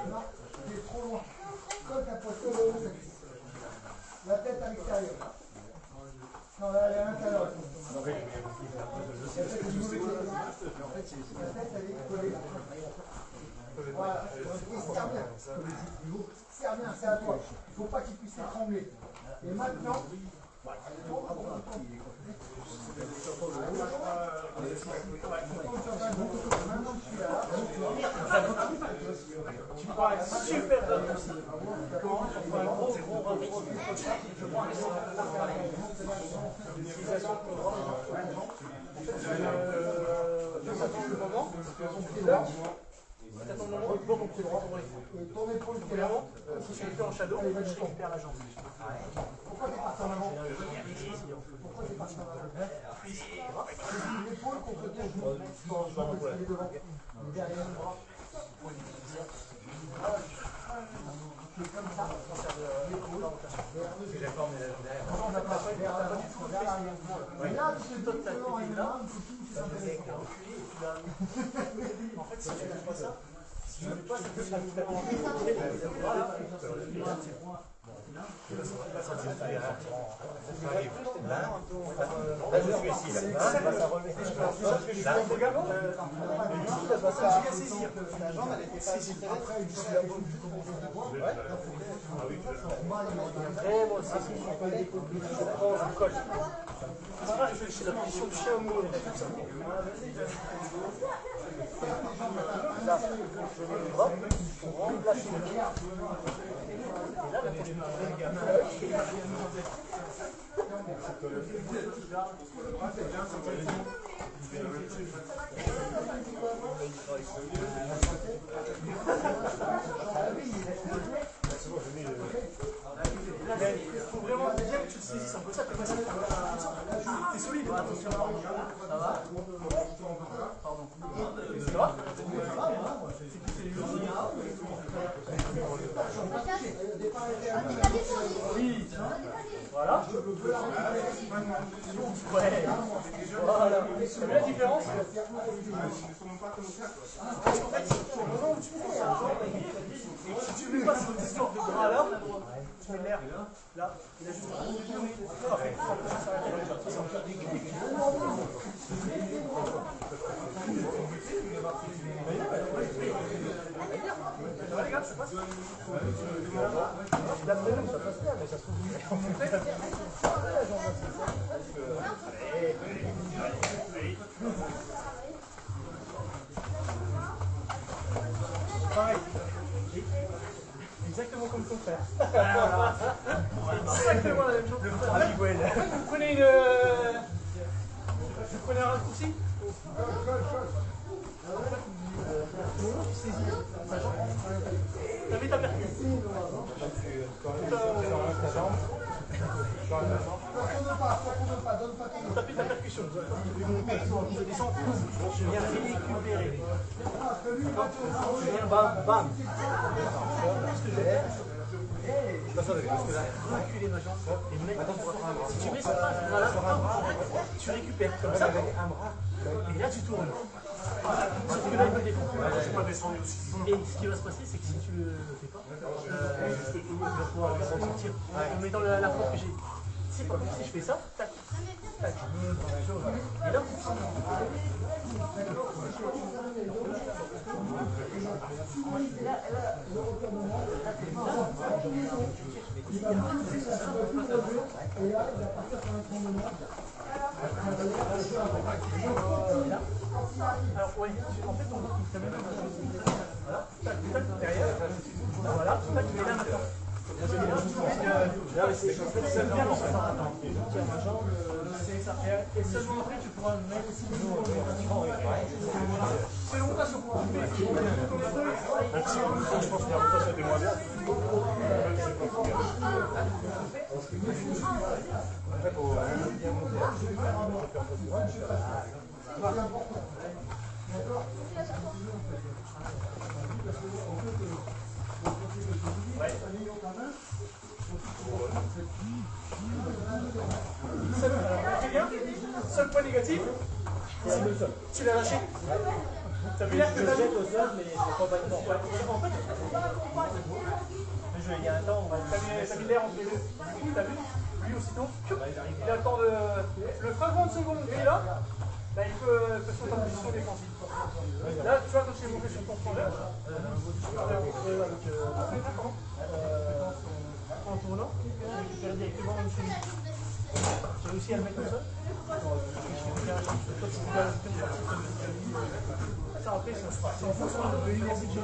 Non, tu es trop loin. Colle ta poitrine au haut, la tête à l'extérieur. Non, là, elle est à l'intérieur. La tête, elle est collée là. Voilà. Et serre bien. Serre bien, c'est à toi. Il ne faut pas qu'il puisse trembler. Et maintenant, tu parles super bien. Comment tu fais un gros je prends un exemple. L'utilisation de programme. Juste attendre le moment. Attends le moment où tu vois qu'on peut rentrer. Et ton épaule qui est là. Premièrement, si tu es plus en shadow, tu récupères la jambe. Pourquoi tu es parti en avant? Pourquoi tu es parti en avant? L'épaule contre ton genou. Ton genou, parce qu'il est devant. Il est derrière. Tu es comme ça. L'épaule. On n'a pas fait vers l'arrière. Mais là, tu te dis que non, il est là, c'est tout, c'est intéressant. En fait, si tu ne fais pas ça, si tu ne fais pas, c'est plus rapidement. Là, je suis ici. Là, ça va relever. La jambe, elle était pas saisie. Après, il suis là, je prends un col. C'est pas, je fais la position du chien au mot. Là, je mets le drop, on remplace le pied. Et là, maintenant, je me il faut vraiment bien que tu te saisisses un peu ça, t'es facile. T'es solide. Attention. Ça va? Pardon. Ça va? Oui. Voilà. Ouais. Voilà. T'as vu la différence? En fait, au moment où tu prends la jambe, si tu mets pas cette histoire de bras là, tu mets l'air là, il a juste parfait. Ça va les gars, je passe. D'après nous, ça passe bien, mais ça se trouve. Pareil. Exactement comme ton frère. Exactement la même chose. En fait, vous prenez une. Vous prenez un raccourci. T'as mis ta percussion. Taper ta percussion. Je descends. Je viens récupérer. Je viens bam bam. Ce que je vais faire, reculer ma jambe et mettre ton bras. Si tu mets ce bras là, tu récupères comme ça. Et là tu tournes. Sauf que là il me défend. Et ce qui va se passer, c'est que si tu le fais pas, il va pouvoir ressentir en mettant la force que j'ai. C'est pas comme si je fais ça, tac, tac. Et là, alors oui, en fait, il t'amène voilà, tac, tac, derrière, voilà, tac, mais là maintenant. Ça vient dans ce temps. Et seulement après, tu pourras le mettre selon ta seconde. Je pense que ça c'était moins bien. Après, il faut bien monter. Seul point négatif, tu l'as lâché. T'as vu l'air que t'as mis au sol, mais je ne crois pas dedans. En fait, il y a un temps où t'as mis l'air entre les deux. Du coup, t'as vu, lui aussitôt, il attend le fragment de seconde qu'il est là, bah, il peut se mettre en position défensive. Là, tu vois, quand tu es monté sur ton frangeur, en tournant, tu récupères directement une chemise. J'ai réussi à le mettre comme ça. Ça, après, c'est en fonction de l'énergie que j'ai.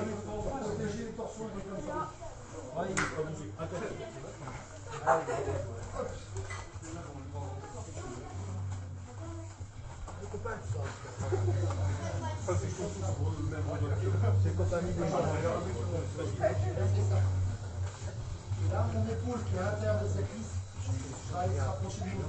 C'est compagnie des gens. Là, mon épaule qui est à l'intérieur de sa cuisse, je vais aller se rapprocher du genou.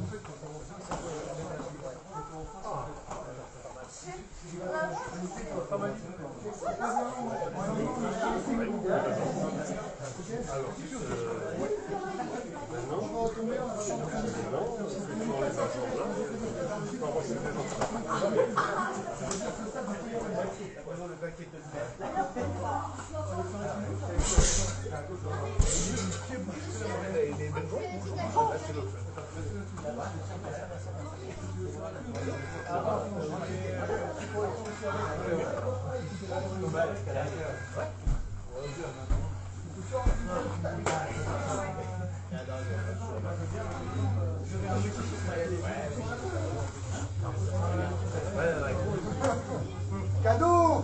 Cadeau.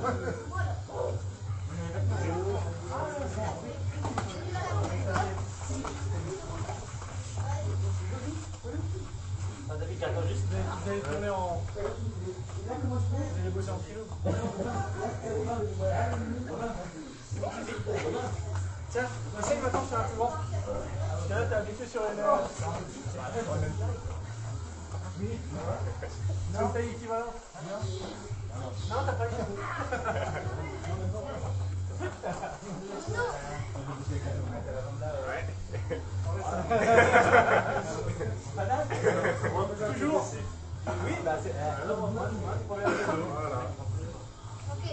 David, attends juste. Vous allez tourner en. Vous allez bosser en kilo. Tiens, essaye maintenant de faire un peu grand. Parce que là, t'es habitué sur une. C'est une taille équivalente. Non, t'as pas eu. Toujours. Oui, bah c'est. Voilà. Ok.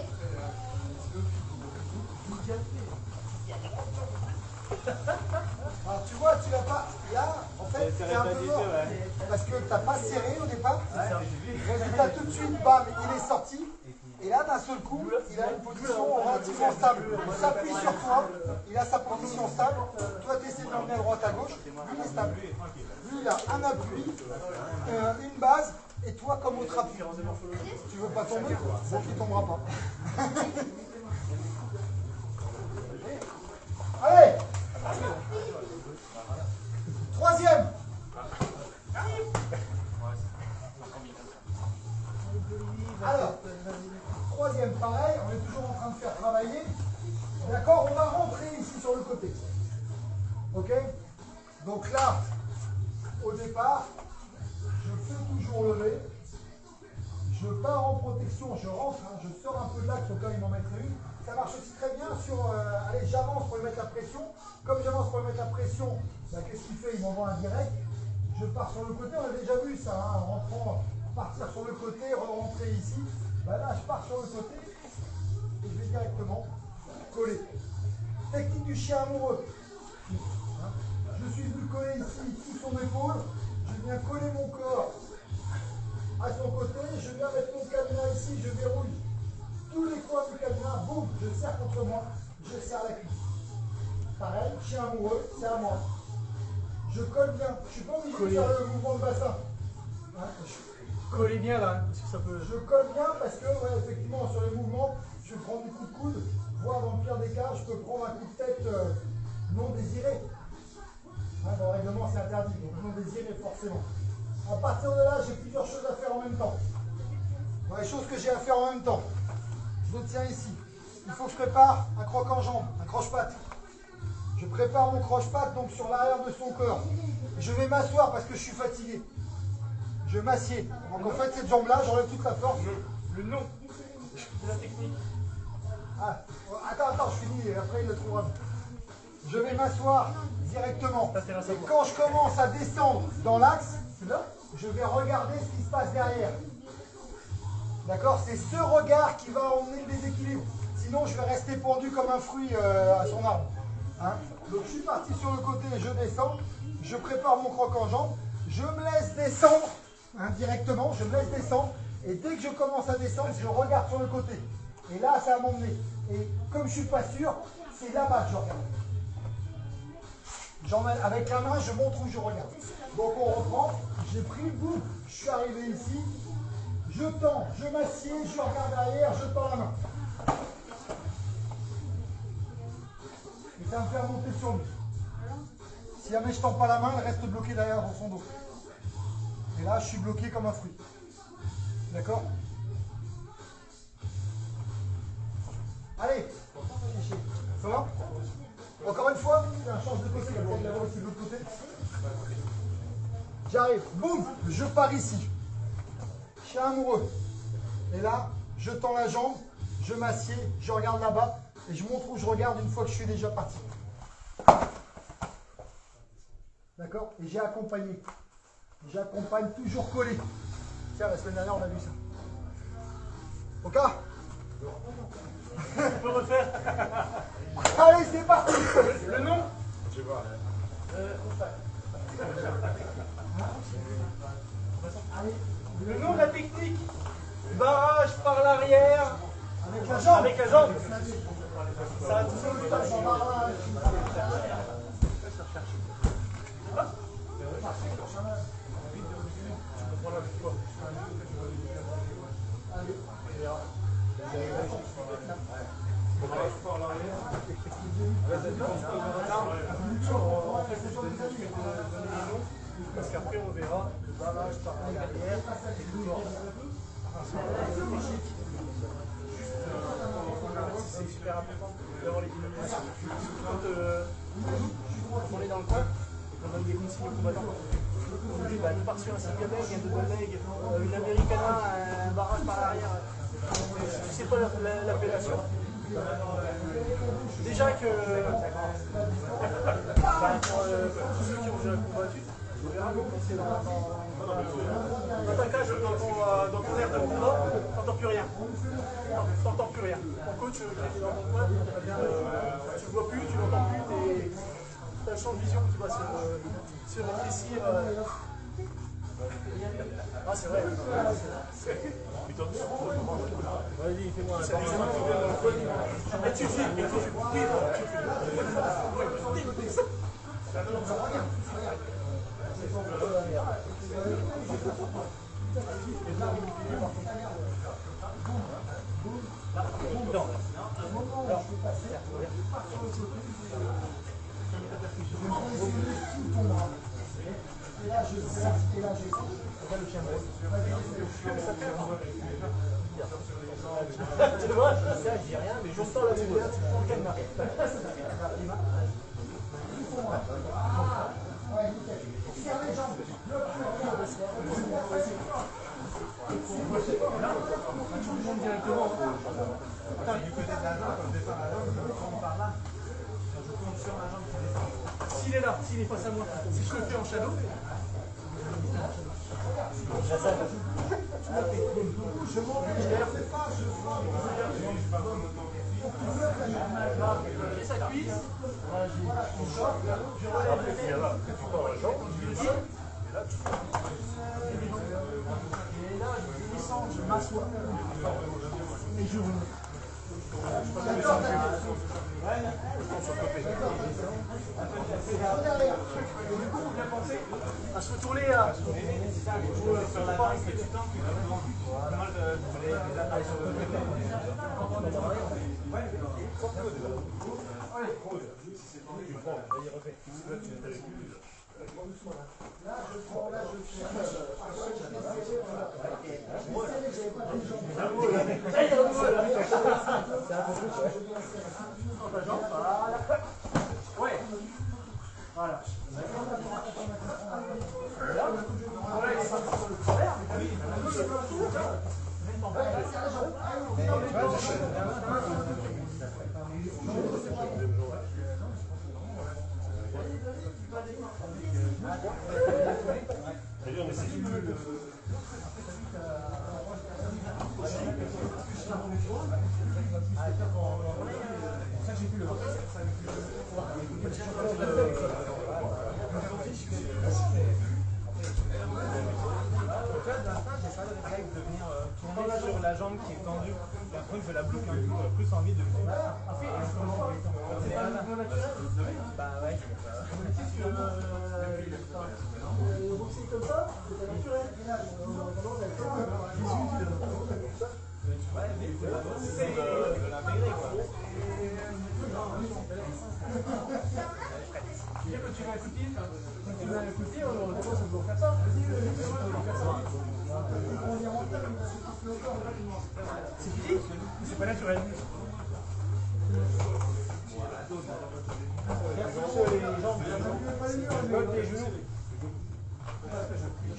Alors tu vois, tu l'as pas. Là, en fait, c'est un peu mort. Parce que t'as pas serré au départ. Résultat, tout de suite, bam, il est sorti. Et là, d'un seul coup, il a une position relativement stable. Il s'appuie sur toi, il a sa position stable. Toi, tu essaies de l'emmener à droite à gauche. Lui, il est stable. Lui, il a un appui, une base, et toi, comme autre appui. Si tu veux pas tomber, ça ne tombera pas. Allez! Troisième! Alors, troisième, pareil, on est toujours en train de faire travailler. D'accord, on va rentrer ici sur le côté. Ok? Donc là, au départ, je fais toujours lever. Je pars en protection, je rentre, hein, je sors un peu de l'axe au cas où il m'en mettrait une. Ça marche aussi très bien sur, allez, j'avance pour lui mettre la pression. Comme j'avance pour lui mettre la pression, bah, qu'est-ce qu'il fait? Il m'envoie un direct. Je pars sur le côté, on a déjà vu ça, hein, en rentrant, partir sur le côté, re-rentrer ici. Bah là, je pars sur le côté et je vais directement coller. Technique du chien amoureux. Hein, je suis venu coller ici sous son épaule. Je viens coller mon corps à son côté. Je viens mettre mon cadenas ici, je verrouille tous les coins du cadenas. Boum, je serre contre moi, je serre la cuisse. Pareil, chien amoureux, c'est à moi. Je colle bien. Je ne suis pas obligé de faire le mouvement de bassin. Hein, Collez bien là, parce que ça peut. je colle bien parce que, ouais, effectivement, sur les mouvements, je prends des coups de coude, voire dans le pire des cas, je peux prendre un coup de tête non désiré. Hein, dans le règlement, c'est interdit, donc non désiré forcément. À partir de là, j'ai plusieurs choses à faire en même temps. Dans les choses que j'ai à faire en même temps, je le tiens ici. Il faut que je prépare un croc en jambe, un croche-patte. Je prépare mon croche-patte donc sur l'arrière de son corps. Je vais m'asseoir parce que je suis fatigué. Je m'assieds. Donc en fait, cette jambe-là, j'enlève toute la force. Le nom de la technique. Ah, attends, je finis, et après il le trouvera. Je vais m'asseoir directement. Et quand je commence à descendre dans l'axe, je vais regarder ce qui se passe derrière. D'accord? C'est ce regard qui va emmener le déséquilibre. Sinon, je vais rester pendu comme un fruit à son arbre. Hein? Donc, je suis parti sur le côté, je descends. Je prépare mon croc en jambe. Je me laisse descendre directement. Je me laisse descendre. Et dès que je commence à descendre, je regarde sur le côté. Et là, ça va m'emmener. Et comme je ne suis pas sûr, c'est là-bas que je regarde. J'emmène avec la main, je montre où je regarde. Donc on reprend. J'ai pris le bout. Je suis arrivé ici. Je tends, je m'assieds, je regarde derrière, je tends la main. Et ça me fait monter sur lui. Si jamais je tends pas la main, elle reste bloquée derrière dans son dos. Et là, je suis bloqué comme un fruit. D'accord? Allez, ça va? Encore une fois, un change de côté, comme ça, il aussi de l'autre côté. J'arrive, boum, je pars ici. Je suis amoureux. Et là, je tends la jambe, je m'assieds, je regarde là-bas et je montre où je regarde une fois que je suis déjà parti. D'accord? Et j'ai accompagné. J'accompagne toujours collé. Tiens, la semaine dernière, on a vu ça. Ok? On peut refaire. Allez, c'est parti. Le nom? Je vois. Le nom de la technique. Barrage par l'arrière. Avec la jambe. Avec la jambe. Ça a tout parce qu'après on verra le barrage par l'arrière et tout le c'est super important d'avoir les dynamiques. Quand on est dans le coin et qu'on donne des consignes aux combattants, on dit nous part sur un single leg, un double leg, une americana, un barrage par l'arrière. Je sais pas l'appellation. Déjà que pour tous ceux qui ont déjà combattu, on verra quand c'est dans ta cage, dans ton air de combat, t'entends plus rien. T'entends plus rien. Ton coach qui est dans ton coin, tu le vois plus, tu l'entends plus, t'as le champ de vision qui va se rétrécir. Ah c'est vrai. Vas-y, fais-moi un et tu filmes, et tu filmes. Et là, je serre, et là, je serre. Regarde le chien. Tu vois, je dis rien, mais je sens la douleur. Ouais, nickel. Serre les jambes. Directement. Du côté de la jambe, quand je descends la jambe, je tourne par là. Quand je tourne sur la jambe, je descends. S'il est là, s'il est face à moi, si je le fais en shadow, Je m'en pas, j'ai sa cuisse, Après, tu viens là, tu pars la jambe, tu descends, et là, tu et là, je descends, je m'assois. Et je roule. D'accord, derrière. Et du coup, vous bien pensé à se retourner là. sur la jambe, que tu tends, tu as mal de les attaques sur le côté. Tu prends, vas-y, refais. Là, tu n'étais plus. Là, je prends, là, je fais. Ouais. Voilà. Allez, on essaie. De venir tourner sur la jambe qui est tendue et après je la bloque un peu plus envie de bah ouais Comme ça, c'est naturel. Bien que tu vas un coup de pied, quand tu mets un coup de pied, on va faire ça. C'est physique, mais c'est pas naturel. Les jambes, les genoux.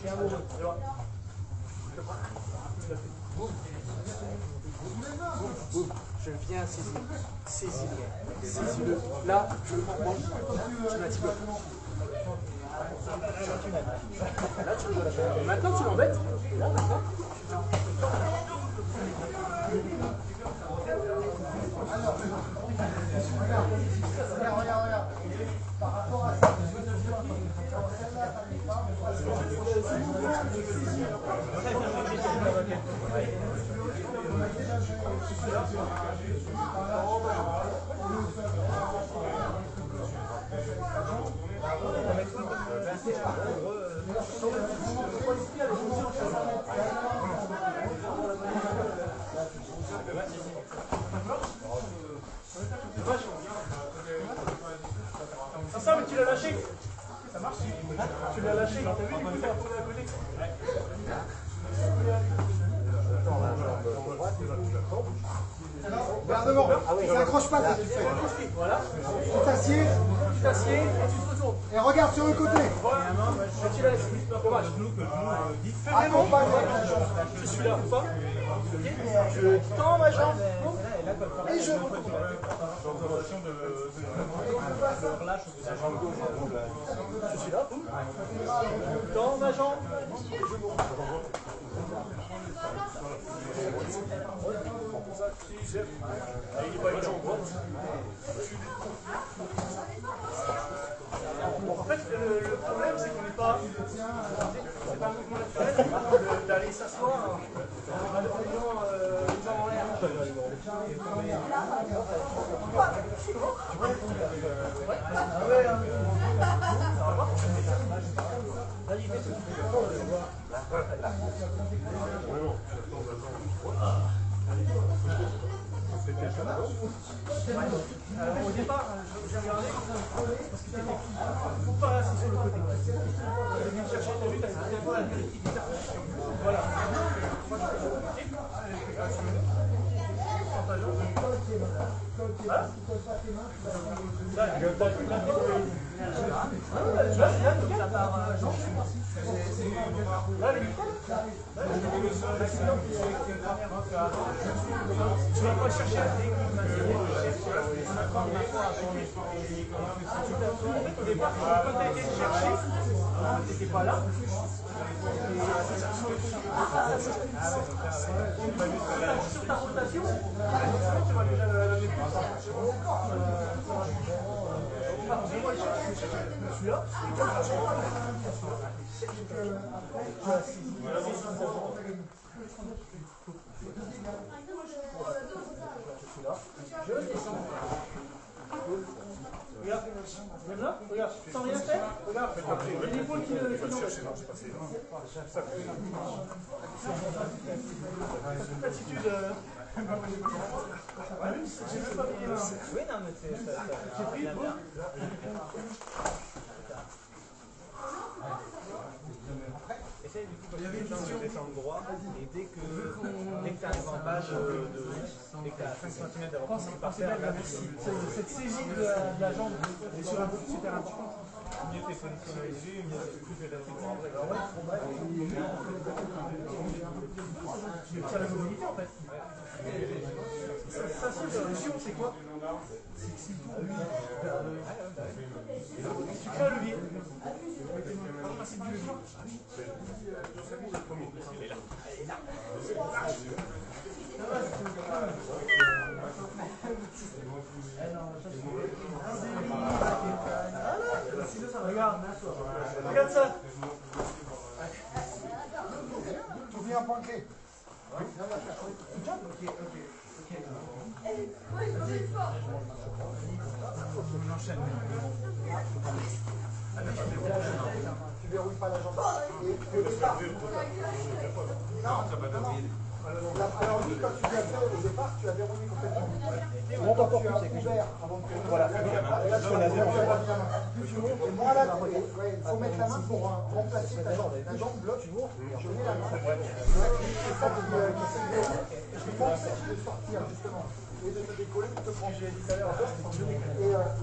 J'ai un mot. Je viens saisir. Saisis-le. Là, je prends. Tu m'as dit quoi? Là, tu peux. Maintenant, tu l'embêtes. Là, maintenant. Regarde. Par rapport à ça, celle-là, ça n'est pas. C'est ça, mais tu l'as lâché. Ça marche. Tu l'as lâché. T'as vu, du coup, t'as retourné à côté. Regarde devant, ça accroche pas, Voilà. tu t'assieds Et tu te retournes. et regarde sur le côté. Et tu la laisses. Dommage. Accompagne avec la jambe. Je suis là ou pas? Je tends ma jambe. Et je Je suis là. Tends ma jambe. Il est pas une jambe droite. En fait, le problème, c'est qu'on n'est pas. C'est pas un mouvement naturel d'aller s'asseoir en ayant une jambe en l'air. Alors, au départ, j'ai regardé parce que faut pas rester sur le côté. J'ai venu chercher, t'as vu, t'as un peu la directive. Voilà. Tu vas pas chercher à au départ, quand tu as été chercher, tu n'étais pas là. Sur ta rotation, tu vas déjà celui-là. Je descends. Regarde, même là, regarde, sans rien faire, regarde, j'ai l'épaule qui l'embête. Cette attitude. J'ai même pas mis. Oui, non, mais c'est pris. Essaye du coup de descendre droit et dès que tu arrives en bas dès que tu as 5 cm d'avance, c'est par terre. Cette saisie de la jambe est sur un super important. Mieux tu es positionné dessus, mieux plus tu es là. Tu tiens la mobilité en fait. Sa seule solution c'est quoi? C'est que s'il tourne lui vers le. Tu crées un levier. C'est du levier. Regarde ça. Tu viens un point clé. Tu verrouilles pas la jambe. Et au départ. Alors lui, quand tu l'as fait au départ, tu as verrouillé complètement. Quand tu as ouvert avant de voilà. Là, tu as verrouillé. Et moi là, il faut mettre la main pour remplacer ta jambe. La jambe bloque, je mets la main. C'est ça qui je pense de sortir justement et de te décoller pour te prendre. Et là,